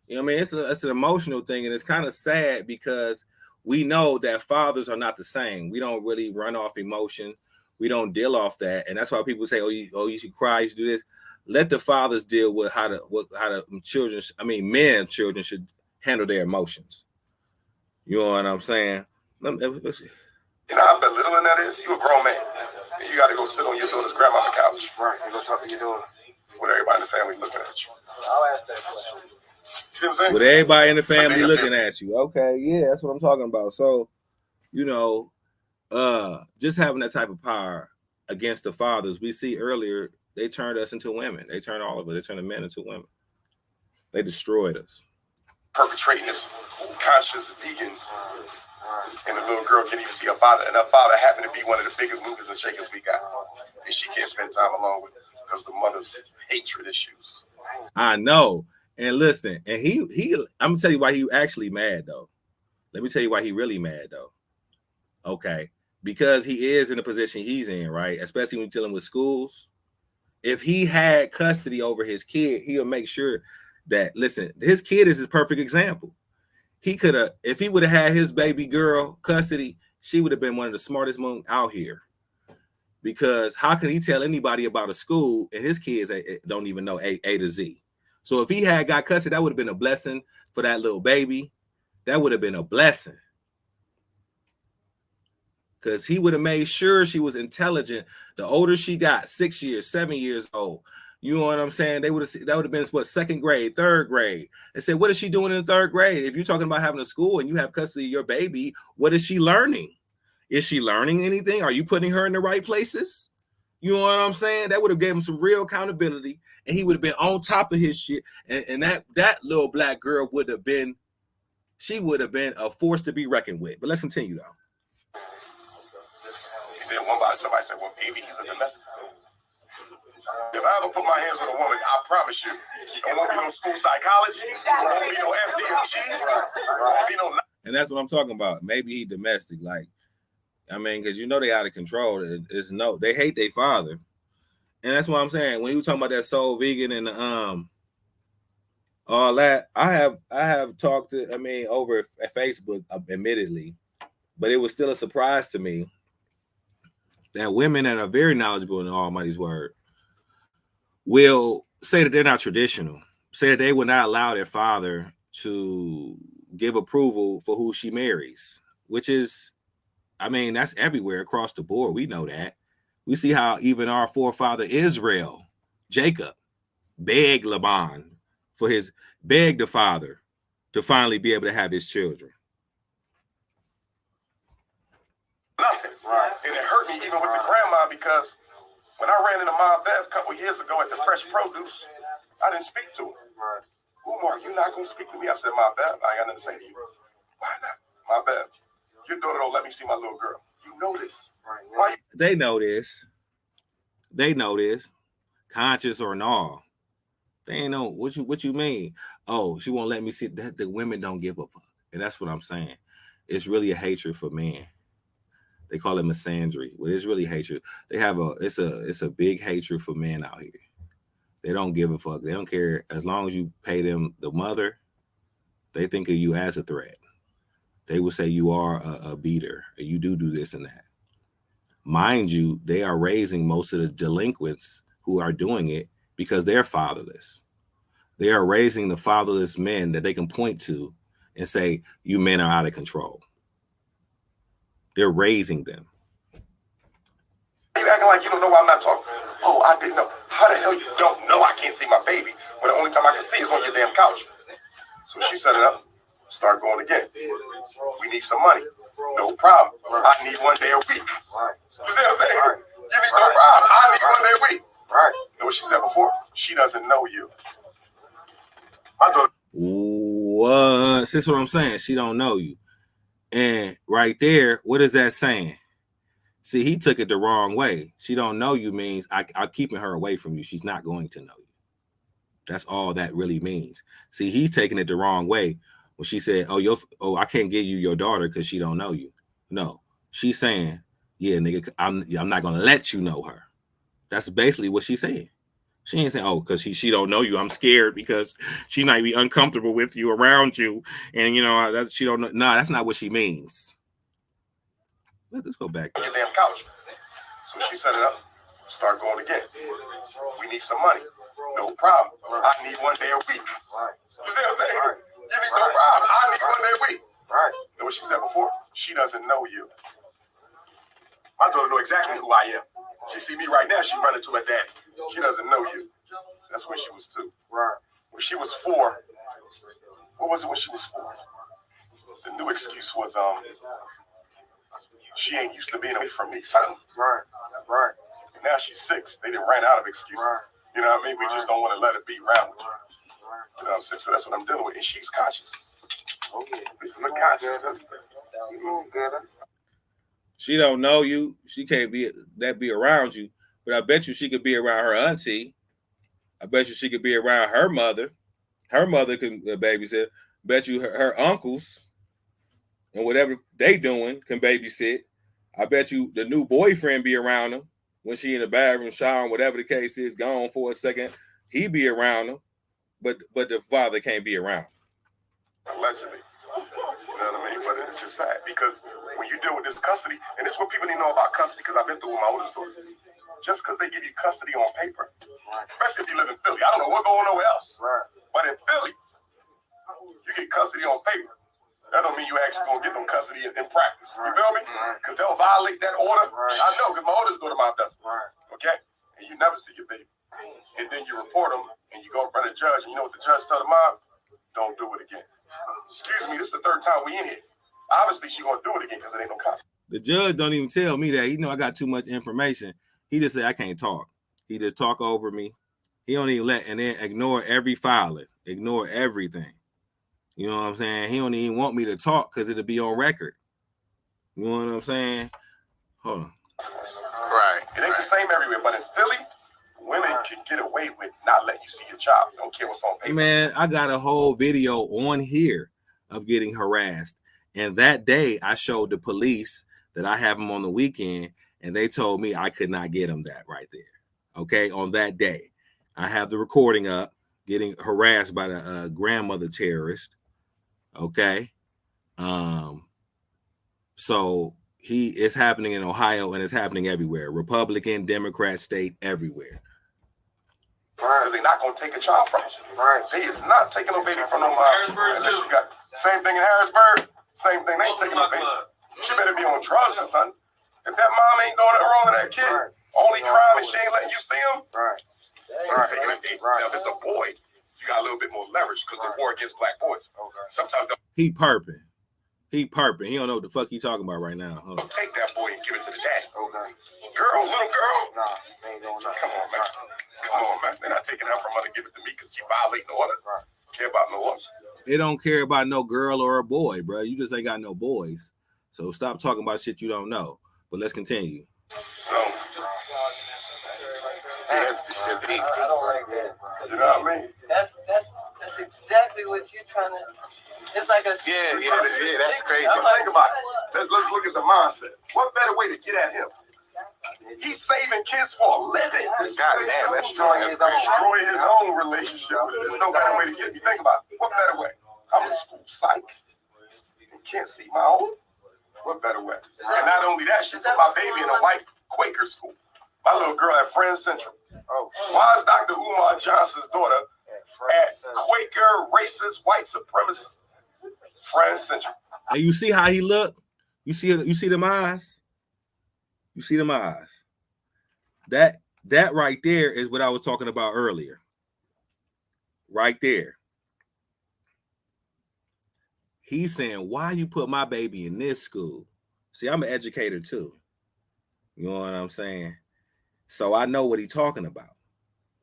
You know what I mean? It's an emotional thing, and it's kind of sad because we know that fathers are not the same. We don't really run off emotion. We don't deal off that, and that's why people say, you should cry, you should do this. Let the fathers deal with how the children, children should handle their emotions. You know what I'm saying? Let's see. You know how belittling that is? You a grown man, and you got to go sit on your daughter's grandmama couch. Right, you go talk to your daughter. With everybody in the family looking at you. I'll ask that question. See what I'm saying? With everybody in the family looking at you. Okay, yeah, that's what I'm talking about. So, just having that type of power against the fathers, we see earlier, they turned us into women. They turned all of us. They turned the men into women. They destroyed us. Perpetrating this conscious vegan, and the little girl can't even see her father, and her father happened to be one of the biggest movers and shakers we got, and she can't spend time alone with us because the mother's hatred issues. I know. And listen, and he I'm gonna tell you why he actually mad though. Let me tell you why he really mad though. Okay, because he is in the position he's in, right? Especially when you're dealing with schools. If he had custody over his kid, he'll make sure that, listen, his kid is his perfect example. He could have, if he would have had his baby girl custody, she would have been one of the smartest men out here. Because how can he tell anybody about a school and his kids don't even know A to Z? So if he had got custody, that would have been a blessing for that little baby. That would have been a blessing. Because he would have made sure she was intelligent. The older she got, 6 years, 7 years old, you know what I'm saying? That would have been what, second grade, third grade. They said, what is she doing in the third grade? If you're talking about having a school and you have custody of your baby, what is she learning? Is she learning anything? Are you putting her in the right places? You know what I'm saying? That would have given him some real accountability, and he would have been on top of his shit. And that little black girl would have been a force to be reckoned with. But let's continue though. Then somebody said, well, maybe he's a domestic. If I ever put my hands on a woman, I promise you, it won't be no school psychology, it won't be no FDMG, it won't be no. And that's what I'm talking about. Maybe he domestic, like, I mean, because they out of control. They hate their father, and that's what I'm saying. When you talking about that soul vegan and all that, I have talked to, over at Facebook, admittedly, but it was still a surprise to me that women that are very knowledgeable in the Almighty's word will say that they're not traditional, say that they would not allow their father to give approval for who she marries, which is, that's everywhere across the board. We know that. We see how even our forefather Israel, Jacob, begged Laban begged the father to finally be able to have his children. Nothing. Right. And it hurt me even with the grandma, because when I ran into Mom Bev a couple years ago at the Fresh Produce, I didn't speak to her. Right. Umar, you're not going to speak to me? I said, Mom Bev, I got nothing to say to you. Why not? Mom Bev, your daughter don't let me see my little girl. You know this. Right. Why? They know this. They know this. Conscious or not. They ain't know what you mean. Oh, she won't let me see that. The women don't give a fuck. And that's what I'm saying. It's really a hatred for men. They call it misandry. Well, it's really hatred. They have it's a big hatred for men out here. They don't give a fuck. They don't care. As long as you pay them the mother, they think of you as a threat. They will say you are a beater, or you do this and that. Mind you, they are raising most of the delinquents who are doing it because they're fatherless. They are raising the fatherless men that they can point to and say, you men are out of control. They're raising them. You acting like you don't know why I'm not talking. Oh, I didn't know. How the hell you don't know I can't see my baby when the only time I can see is on your damn couch? So she set it up. Start going again. We need some money. No problem. I need 1 day a week. You see what I'm saying? You need no problem. I need 1 day a week. Right. You know what she said before? She doesn't know you. What? That's what I'm saying. She don't know you. And right there, what is that saying? See, he took it the wrong way. She don't know you means I'm keeping her away from you. She's not going to know you. That's all that really means. See, he's taking it the wrong way when she said, I can't give you your daughter because she don't know you. No, she's saying, yeah, nigga, I'm not gonna let you know her. That's basically what she's saying. She ain't saying, because she don't know you. I'm scared because she might be uncomfortable with you around you, and she don't know. No, that's not what she means. Let's go back. On your damn couch. So she set it up. Start going again. We need some money. No problem. I need 1 day a week. You see what I'm saying? You need no problem. I need 1 day a week. Right. You know what she said before? She doesn't know you. My daughter know exactly who I am. She see me right now, she running to her daddy. She doesn't know you. That's when she was 2. Right. When she was 4, what was it when she was 4? The new excuse was she ain't used to being away from me, son. Right. Right. And now she's 6. They didn't ran out of excuses. Right. You know what I mean? We just don't want to let her be around with you. You know what I'm saying? So that's what I'm dealing with. And she's conscious. Okay. This is a conscious sister. She don't know you. She can't be around you. But I bet you she could be around her auntie. I bet you she could be around her mother. Her mother can babysit. Bet you her uncles and whatever they doing can babysit. I bet you the new boyfriend be around them when she in the bathroom showering, whatever the case is, gone for a second. He be around them, but the father can't be around. Allegedly. You know what I mean? But it's just sad because when you deal with this custody, and it's what people need to know about custody, because I've been through with my oldest daughter. Just because they give you custody on paper, especially if you live in Philly, I don't know what's going on nowhere else. Right. But in Philly, you get custody on paper. That don't mean you actually gonna get no custody in practice. You feel me? Because they'll violate that order. Right. I know, because my oldest daughter mom does it. Right. Okay? And you never see your baby. And then you report them, and you go in front of the judge, and you know what the judge tell the mom? Don't do it again. Excuse me, this is the 3rd time we in here. Obviously, she gonna do it again because it ain't no custody. The judge don't even tell me that. He know I got too much information. He just say I can't talk. He just talk over me. He don't even and then ignore every filing, ignore everything. You know what I'm saying? He don't even want me to talk because it'll be on record. You know what I'm saying? Hold on. Right. It ain't the same everywhere, but in Philly, women can get away with not letting you see your child. They don't care what's on paper. Man, I got a whole video on here of getting harassed. And that day, I showed the police that I have them on the weekend, and they told me I could not get them that right there. Okay, on that day. I have the recording up, getting harassed by the grandmother terrorist. Okay. So it's happening in Ohio, and it's happening everywhere. Republican, Democrat, state, everywhere. Because they're not going to take a child from us. Right. They is not taking no baby from no mom. Harrisburg, too. You got same thing in Harrisburg. Same thing. They ain't taking no baby. She better be on drugs or something. If that mom ain't doing nothing wrong to that kid, only crime is she ain't letting you see him. Right. Now, if it's a boy, you got a little bit more leverage because the war against black boys. Sometimes he perping. He don't know what the fuck he talking about right now. Hold on. Take that boy and give it to the daddy. Okay. Girl, little girl. Nah, they ain't doing nothing. Come on, man. Come on, man. They're not taking her from her to give it to me because she violating the order. Right. Care about no order. They don't care about no girl or a boy, bro. You just ain't got no boys. So stop talking about shit you don't know. But let's continue. So, that's deep. You know what I mean? That's exactly what you're trying to. It's like a that's crazy. Think about it. Let's look at the mindset. What better way to get at him? He's saving kids for a living. God damn, that's destroying his own relationship. There's no better way to get me. Think about it. What better way? I'm a school psych and can't see my own. What better way? And not only that, she put my baby in a white Quaker school. My little girl at Friends Central. Oh, why is Dr. Umar Johnson's daughter at Quaker, racist, white supremacist Friends Central? And you see how he look? You see them eyes? You see them eyes? That right there is what I was talking about earlier. Right there. He's saying, why you put my baby in this school? See, I'm an educator too. You know what I'm saying? So I know what he's talking about.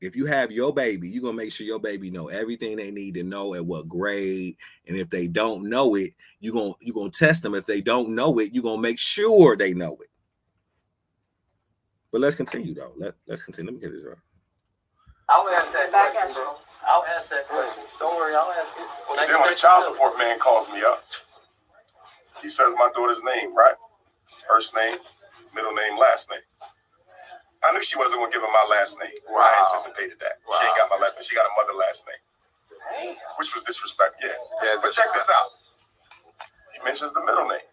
If you have your baby, you're going to make sure your baby know everything they need to know at what grade. And if they don't know it, you're going to test them. If they don't know it, you're going to make sure they know it. But let's continue, though. Let's continue. Let me get this right. I would ask that question, bro. I'll ask that question. Don't worry, I'll ask it. Then when the child support man calls me up, he says my daughter's name, right? First name, middle name, last name. I knew she wasn't going to give him my last name. Wow. I anticipated that. Wow. She ain't got my last name. She got a mother last name, which was disrespect. Yeah. But check this out. He mentions the middle name.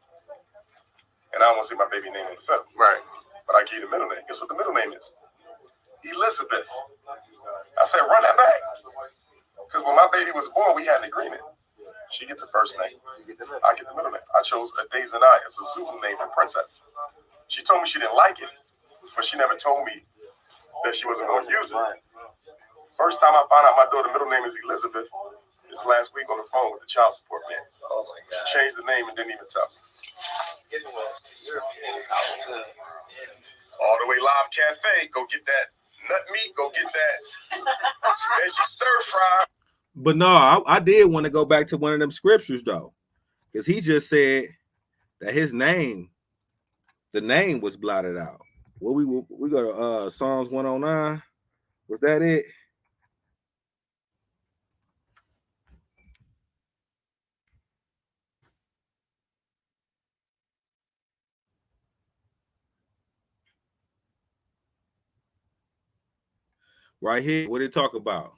And I don't want to see my baby name in the film. Right. But I give you the middle name. Guess what the middle name is? Elizabeth. I said, run that back. Because when my baby was born, we had an agreement. She get the first name. I get the middle name. I chose Adezanai as a Zulu name for princess. She told me she didn't like it, but she never told me that she wasn't going to use it. First time I found out my daughter's middle name is Elizabeth is last week on the phone with the child support man. Oh my God. She changed the name and didn't even tell me. All the way live cafe. Go get that nut meat. Go get that veggie stir fry. But no, I did want to go back to one of them scriptures though, because he just said that his name, the name was blotted out. Well, we go to Psalms 109. Was that it? Right here, what did it talk about?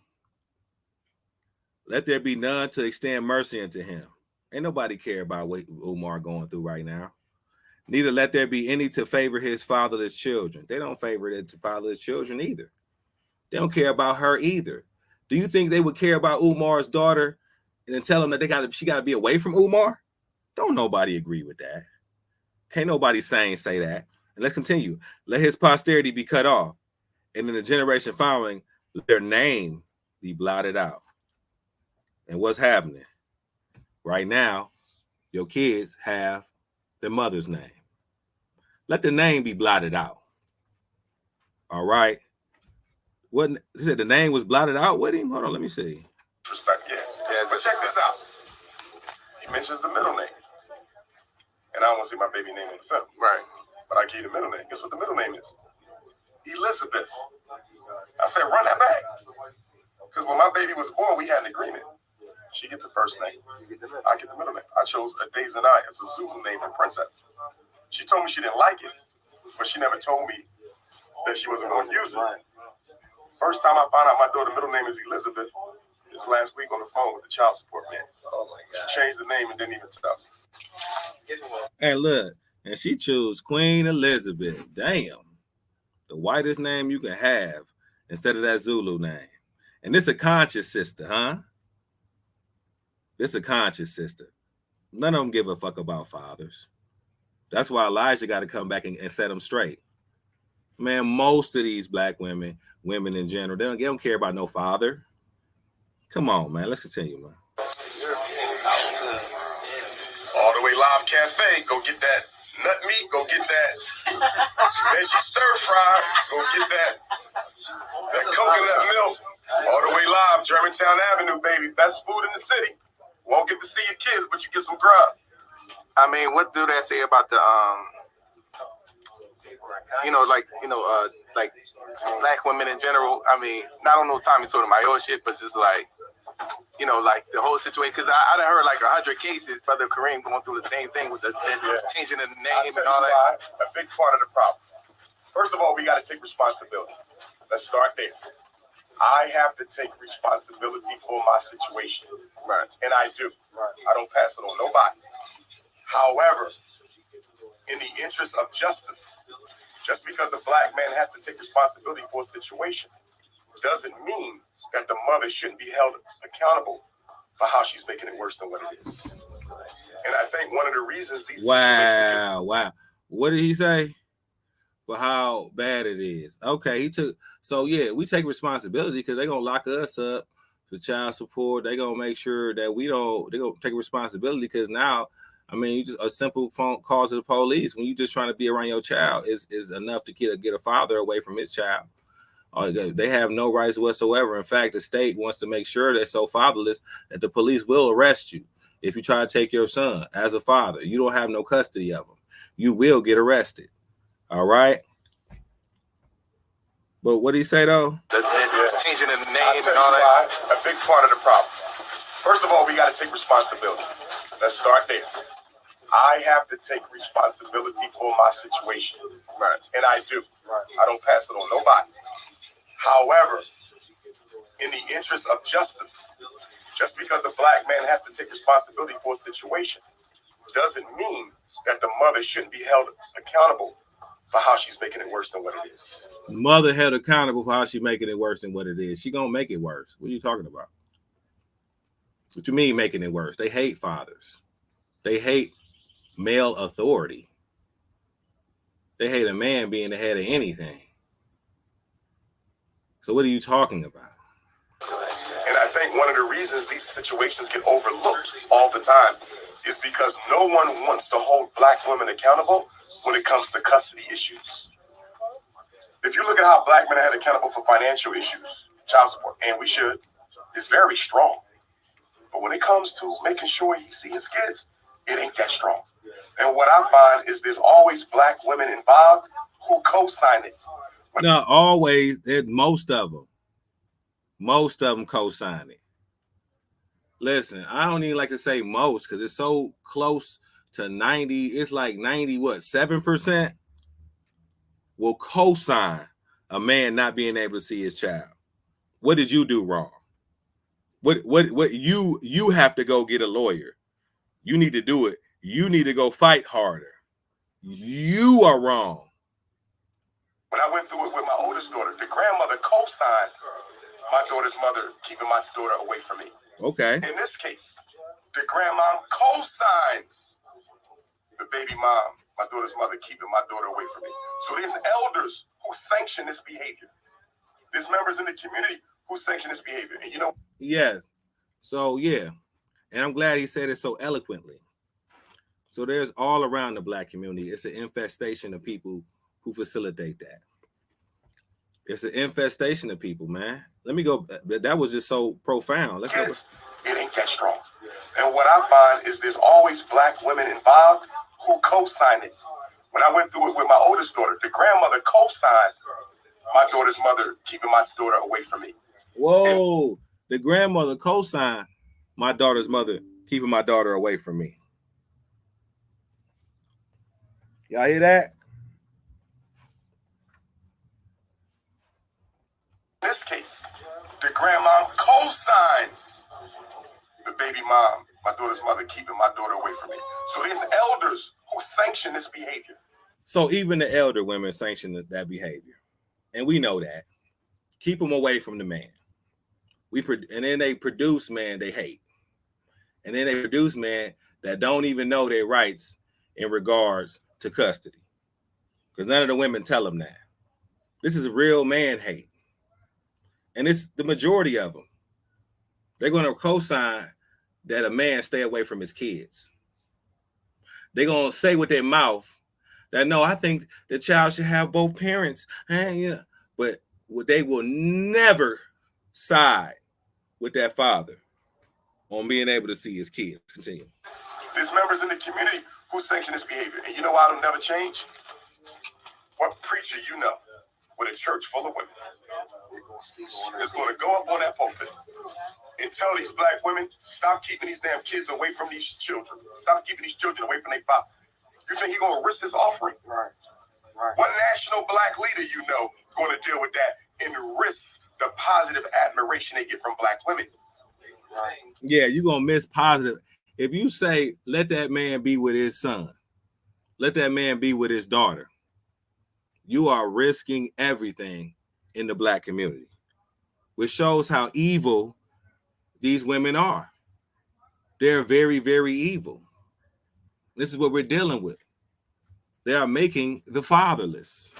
Let there be none to extend mercy unto him. Ain't nobody care about what Umar going through right now. Neither let there be any to favor his fatherless children. They don't favor the fatherless children either. They don't care about her either. Do you think they would care about Umar's daughter and then tell them that she got to be away from Umar? Don't nobody agree with that. Can't nobody say that. And let's continue. Let his posterity be cut off. And in the generation following, let their name be blotted out. And what's happening? Right now, your kids have their mother's name. Let the name be blotted out. All right. What he said the name was blotted out with him? Hold on, let me see. Respect, yeah. But check this out. He mentions the middle name. And I don't want to see my baby name in the film. Right. But I give you the middle name. Guess what the middle name is? Elizabeth. I said, run that back. Because when my baby was born, we had an agreement. She get the first name. I get the middle name. I chose Adezanai as a Zulu name for princess. She told me she didn't like it, but she never told me that she wasn't going to use it. First time I found out my daughter's middle name is Elizabeth is last week on the phone with the child support man. Oh my God. She changed the name and didn't even tell me. Hey, look, and she chose Queen Elizabeth. Damn. The whitest name you can have instead of that Zulu name. And this a conscious sister, huh? This a conscious sister. None of them give a fuck about fathers. That's why Elijah got to come back and set them straight. Man, most of these black women in general, they don't care about no father. Come on, man. Let's continue, man. All the way live cafe. Go get that nut meat. Go get that veggie stir fry. Go get that coconut milk. All the way live, Germantown Avenue, baby. Best food in the city. Won't get to see your kids, but you get some grub. I mean, what do that say about the like black women in general? I mean, not on no Tommy Sotomayor shit, but just like, like the whole situation. Because I done heard like 100 cases, Brother Kareem going through the same thing with the changing of the name and all that. A big part of the problem. First of all, we got to take responsibility. Let's start there. I have to take responsibility for my situation. Right. And I do. Right. I don't pass it on nobody. However, in the interest of justice, just because a black man has to take responsibility for a situation doesn't mean that the mother shouldn't be held accountable for how she's making it worse than what it is. And I think one of the reasons these Wow. What did he say? For how bad it is. Okay, so we take responsibility because they're gonna lock us up for child support. They're gonna make sure that they're gonna take responsibility because now, I mean, you just a simple phone call to the police when you just trying to be around your child is enough to get a father away from his child. They have no rights whatsoever. In fact, the state wants to make sure they're so fatherless that the police will arrest you if you try to take your son as a father. You don't have no custody of him. You will get arrested. All right. But what did he say though? changing the I'll name tell and all you that. why. A big part of the problem. First of all, we got to take responsibility. Let's start there. I have to take responsibility for my situation. Right. And I do. Right. I don't pass it on nobody. However, in the interest of justice, just because a black man has to take responsibility for a situation doesn't mean that the mother shouldn't be held accountable for how she's making it worse than what it is. Mother held accountable for how she's making it worse than what it is. She gonna make it worse. What are you talking about? What you mean making it worse? They hate fathers. They hate male authority. They hate a man being the head of anything. So what are you talking about? And I think one of the reasons these situations get overlooked all the time is because no one wants to hold black women accountable when it comes to custody issues. If you look at how black men are held accountable for financial issues, child support, and we should, it's very strong. But when it comes to making sure he sees his kids, it ain't that strong. And what I find is there's always black women involved who co-sign it. No, always. Most of them co-sign it. Listen, I don't even like to say most because it's so close to 90. It's like 7% will co-sign a man not being able to see his child. What did you do wrong? What you have to go get a lawyer. You need to do it. You need to go fight harder. You are wrong. When I went through it with my oldest daughter, the grandmother co-signed my daughter's mother keeping my daughter away from me. Okay. In this case, the grandmom co-signs the baby mom, my daughter's mother, keeping my daughter away from me. So there's elders who sanction this behavior. There's members in the community who sanction this behavior. And you know. Yes. So, yeah. And I'm glad he said it so eloquently. So there's all around the black community. It's an infestation of people who facilitate that. It's an infestation of people, man. Let me go. That was just so profound. Let's Kids, it ain't that strong. And what I find is there's always black women involved who co-sign it. When I went through it with my oldest daughter, the grandmother co-signed my daughter's mother keeping my daughter away from me. Whoa, the grandmother co-signed my daughter's mother keeping my daughter away from me. Y'all hear that? In this case, the grandmom co-signs the baby mom, my daughter's mother, keeping my daughter away from me. So there's elders who sanction this behavior. So even the elder women sanction that behavior. And we know that. Keep them away from the man. And then they produce man they hate. And then they produce men that don't even know their rights in regards to custody. Because none of the women tell them that. This is real man hate. And it's the majority of them. They're going to co-sign that a man stay away from his kids. They're going to say with their mouth that, no, I think the child should have both parents. But they will never side with that father on being able to see his kids. Continue. There's members in the community who sanction this behavior. And you know why it'll never change? What preacher you know with a church full of women is going to go up on that pulpit and tell these black women, stop keeping these damn kids away from these children. Stop keeping these children away from their father. You think he's going to risk his offering? Right. What national black leader you know going to deal with that and risk the positive admiration they get from black women? Right. Yeah, you're going to miss positive. If you say, let that man be with his son, let that man be with his daughter, you are risking everything in the black community, which shows how evil these women are. They're very, very evil. This is what we're dealing with. They are making the fatherless.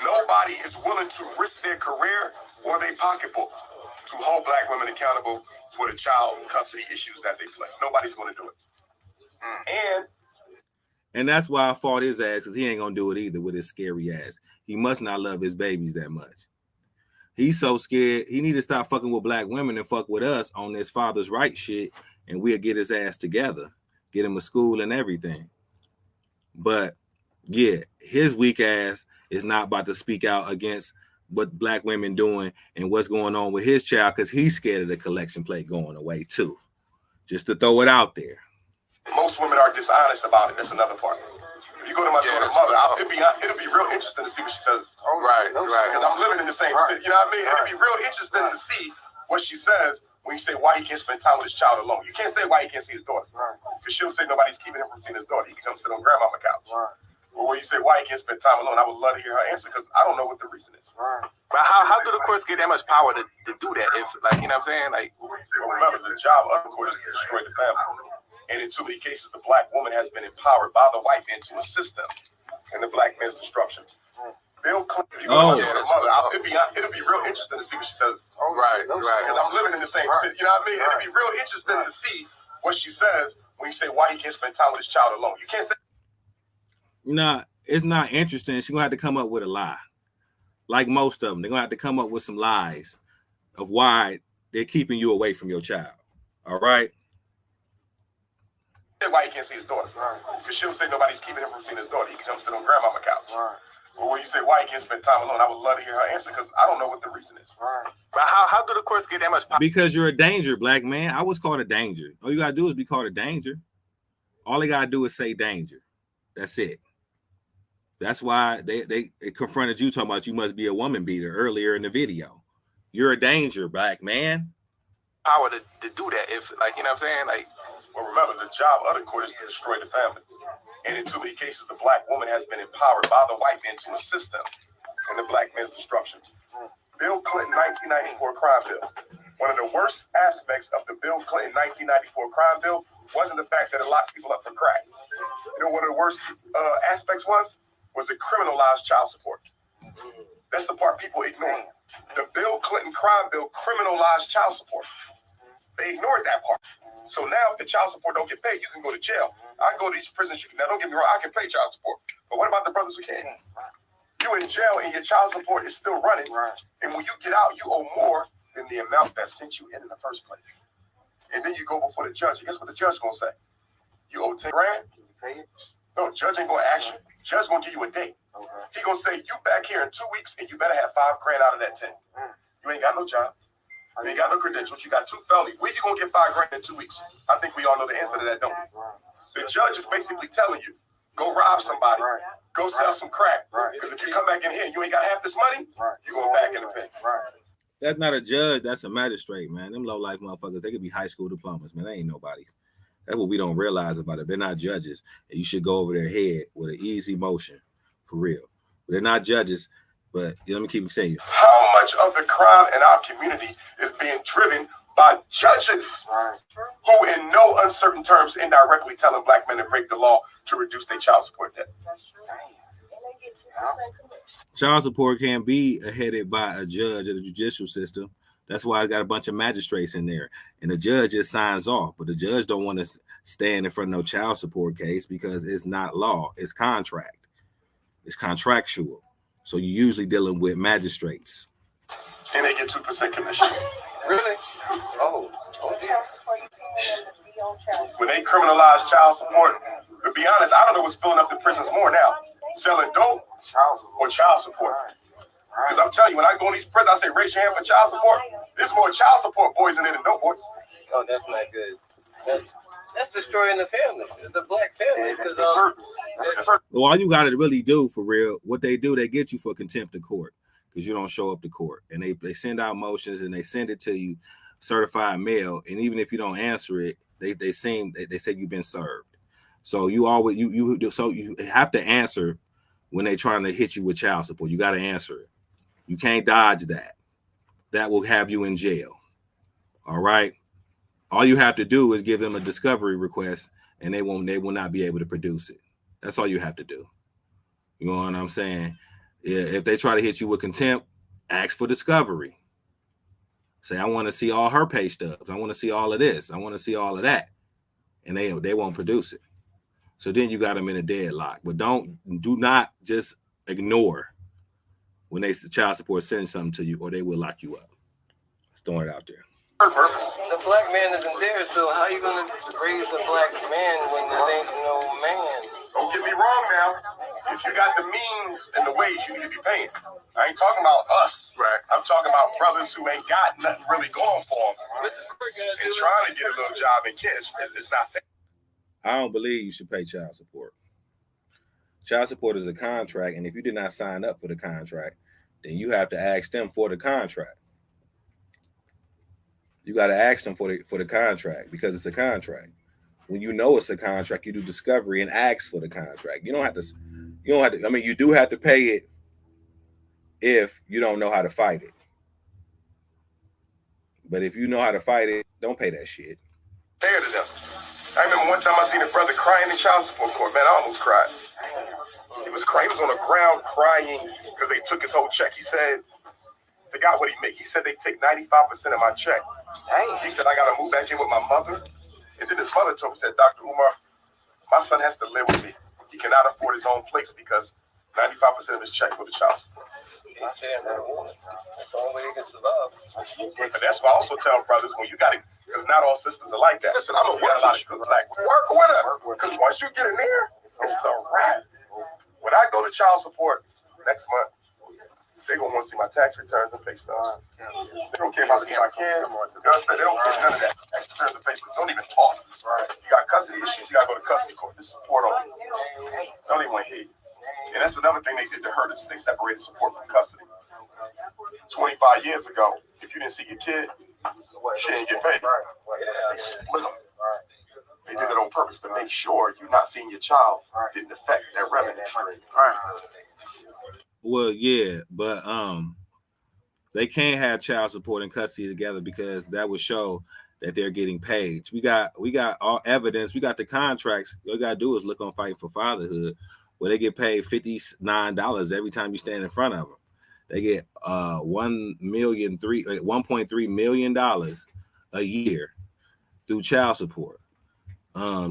Nobody is willing to risk their career or their pocketbook to hold black women accountable for the child custody issues that they play. Nobody's going to do it. And that's why I fought his ass, because he ain't going to do it either with his scary ass. He must not love his babies that much. He's so scared. He need to stop fucking with black women and fuck with us on this father's right shit, and we'll get his ass together, get him a school and everything. But yeah, his weak ass is not about to speak out against what black women doing and what's going on with his child because he's scared of the collection plate going away too. Just to throw it out there. Most women are dishonest about it. That's another part. If you go to my daughter's mother, it'll be real interesting to see what she says. Right. Because I'm living in the same city. You know what I mean? It'll be real interesting to see what she says when you say why he can't spend time with his child alone. You can't say why he can't see his daughter. Because she'll say nobody's keeping him from seeing his daughter. He can come sit on grandmama's couch. Or when you say why he can't spend time alone, I would love to hear her answer because I don't know what the reason is. But how do the courts get that much power to do that? If, like, you know what I'm saying? Like, remember, the job of the court is to destroy the family. And in too many cases, the black woman has been empowered by the white man to assist them in the black man's destruction. Bill Clinton, it'll be real interesting to see what she says. Right. Because I'm living in the same city. You know what I mean? It'll be real interesting to see what she says when you say why he can't spend time with his child alone. You can't say. Nah, it's not interesting. She's gonna have to come up with a lie. Like most of them, they're gonna have to come up with some lies of why they're keeping you away from your child. All right. Why he can't see his daughter? Because she'll say nobody's keeping him from seeing his daughter. He can come sit on grandmama's couch. Or when you say why he can't spend time alone, I would love to hear her answer because I don't know what the reason is. But how do the courts get that much power? Because you're a danger, black man. I was called a danger. All you gotta do is be called a danger. All they gotta do is say danger. That's it. That's why they confronted you talking about you must be a woman beater earlier in the video. You're a danger, black man. Power to do that. If, like, you know what I'm saying? Like, well, remember, the job of the court is to destroy the family. And in too many cases, the black woman has been empowered by the white man to assist them in the black man's destruction. Bill Clinton 1994 crime bill. One of the worst aspects of the Bill Clinton 1994 crime bill wasn't the fact that it locked people up for crack. You know what the worst aspects was it criminalized child support. That's the part people ignore. The Bill Clinton crime bill criminalized child support. They ignored that part. So now if the child support don't get paid, you can go to jail. I can go to these prisons. Now don't get me wrong, I can pay child support. But what about the brothers who can't? You in jail and your child support is still running. And when you get out, you owe more than the amount that sent you in the first place. And then you go before the judge. And guess what the judge gonna say? You owe 10 grand? No, judge ain't gonna ask you. Judge gonna give you a date. He gonna say you back here in 2 weeks and you better have 5 grand out of that 10. You ain't got no job. You ain't got no credentials. You got 2 felonies. Where you gonna get 5 grand in 2 weeks? I think we all know the answer to that, don't we? The judge is basically telling you, go rob somebody, go sell some crack. Because if you come back in here and you ain't got half this money, you going back in the pen. That's not a judge. That's a magistrate, man. Them low life motherfuckers, they could be high school diplomas, man. They ain't nobody. That's what we don't realize about it. They're not judges. And you should go over their head with an easy motion, for real. They're not judges, but let me keep saying you. How much of the crime in our community is being driven by judges who in no uncertain terms indirectly telling black men to break the law to reduce their child support debt? Child support can't be headed by a judge of the judicial system. That's why I got a bunch of magistrates in there. And the judge just signs off. But the judge don't want to stand in front of no child support case because it's not law. It's contract. It's contractual. So you're usually dealing with magistrates. And they get 2% commission. Really? Oh dear. When they criminalize child support, to be honest, I don't know what's filling up the prisons more now. Selling dope or child support. Because I'm telling you, when I go in these prisons, I say, raise your hand for child support. There's more child support boys in there than dope boys. Oh, that's not good. That's destroying the families, the black families. Well, all you got to really do, for real, what they do, they get you for contempt of court because you don't show up to court. And they send out motions and they send it to you certified mail. And even if you don't answer it, they say you've been served. So you have to answer when they're trying to hit you with child support. You got to answer it. You can't dodge that. That will have you in jail. All right. All you have to do is give them a discovery request and they will not be able to produce it. That's all you have to do. You know what I'm saying? If they try to hit you with contempt, ask for discovery. Say, I want to see all her pay stubs. I want to see all of this. I want to see all of that. And they won't produce it. So then you got them in a deadlock. But do not just ignore when child support sends something to you or they will lock you up. Just throwing it out there. The black man isn't there, so how you gonna raise a black man when there ain't no man? Don't get me wrong now. If you got the means and the ways, you need to be paying. I ain't talking about us. Right. I'm talking about brothers who ain't got nothing really going for them and trying to get a little job and kids. It's not fair. I don't believe you should pay child support. Child support is a contract, and if you did not sign up for the contract, then you have to ask them for the contract. You got to ask them for the contract because it's a contract. When you know it's a contract, you do discovery and ask for the contract. You don't have to. I mean, you do have to pay it if you don't know how to fight it. But if you know how to fight it, don't pay that shit. Fair to them. I remember one time I seen a brother crying in child support court. Man, I almost cried. He was crying. He was on the ground crying because they took his whole check. He said, they got what he made. He said they take 95% of my check. He said, I got to move back in with my mother. And then his mother told me, said, Dr. Umar, my son has to live with me. He cannot afford his own place because 95% of his check for the child support. That's the only way he can survive. But that's why I also tell brothers, when you got it, because not all sisters are like that. Listen, I'm a lot of good black work with her. Because once you get in there, it's a wrap. When I go to child support next month, they're going to want to see my tax returns and pay stubs. They don't care about seeing my kid. They don't care none of that. Tax returns and pay stubs. Don't even talk. You got custody issues, you got to go to custody court. Just support on you. Don't even want to hear you. And that's another thing they did to her. They separated support from custody. 25 years ago, if you didn't see your kid, she didn't get paid. They split them. They did it on purpose to make sure you're not seeing your child didn't affect their revenue stream. Well, yeah, but they can't have child support and custody together because that would show that they're getting paid. We got all evidence. We got the contracts. All you gotta do is look on Fighting for Fatherhood, where they get paid $59 every time you stand in front of them. They get $1.3 million a year through child support.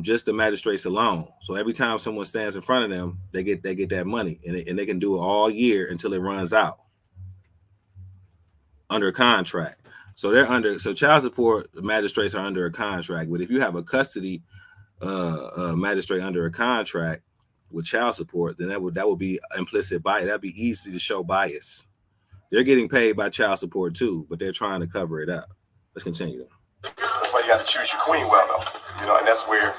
Just the magistrates alone. So every time someone stands in front of them, they get that money, and they can do it all year until it runs out under contract. So child support magistrates are under a contract. But if you have a custody magistrate under a contract with child support, then that would be implicit bias. That'd be easy to show bias. They're getting paid by child support too, but they're trying to cover it up. Let's continue. That's why you got to choose your queen well, though. And that's where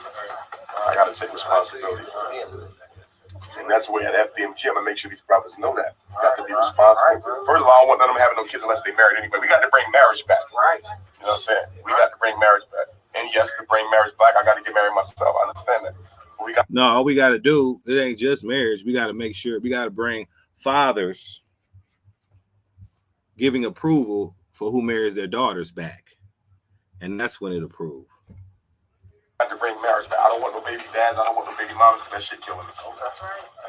I got to take responsibility. And that's where at FBMG, I'm going to make sure these brothers know that. You got to be responsible. First of all, I don't want none of them having no kids unless they married anyway. We got to bring marriage back. Right. You know what I'm saying? We got to bring marriage back. And yes, to bring marriage back, I got to get married myself. I understand that. All we got to do, it ain't just marriage. We got to make sure, we got to bring fathers giving approval for who marries their daughters back. And that's when it approved. I have to bring marriage back. I don't want no baby dads. I don't want no baby mamas because that shit killing us. Okay.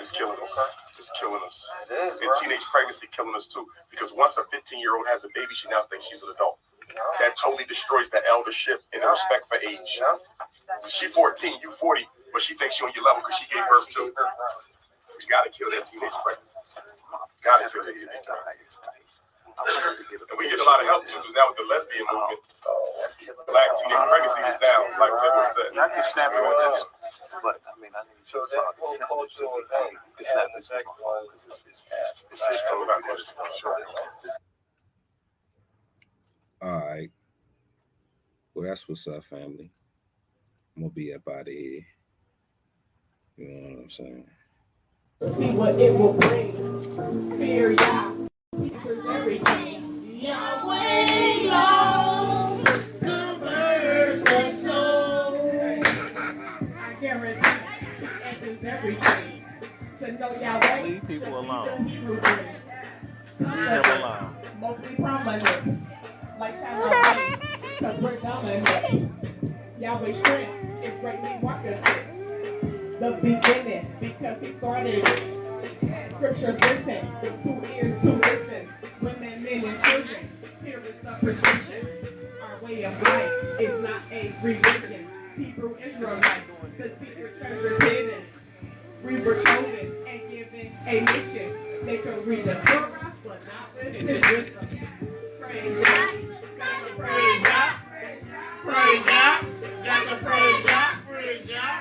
It's killing us. It's killing us. And teenage pregnancy killing us too. Because once a 15-year-old has a baby, she now thinks she's an adult. That totally destroys the eldership and the respect for age. She 14, you 40, but she thinks she on your level because she gave birth to. You gotta kill that teenage pregnancy. Gotta kill that teenage pregnancy. And we get a lot of help too, because now with the lesbian movement, black teenage pregnancy is down, like Tim said. I can snap it with this, but I mean, I need your father to send it to me. I mean, it's not this one, because it's just totally about this. All right. Well, that's what's up, family. I'm gonna be up out of here. You know what I'm saying? See what it will bring. Fear Yah. Everything. Yahweh loves converts the soul. I guarantee it answers everything. To know Yahweh. Leave people alone. Leave them alone. Mostly prominent. Like Shalom, because we're dominant. Yahweh's strength is greatly marked. The beginning, because he started it. Scriptures written, with 2 ears to listen. Women, men, and children, here is the prescription. Our way of life is not a religion. Hebrew Israelites, the secret treasures hidden. We were chosen and given a mission. They could read the Torah, but not with his wisdom. Praise God. Praise God. Praise God. Praise God. Praise God.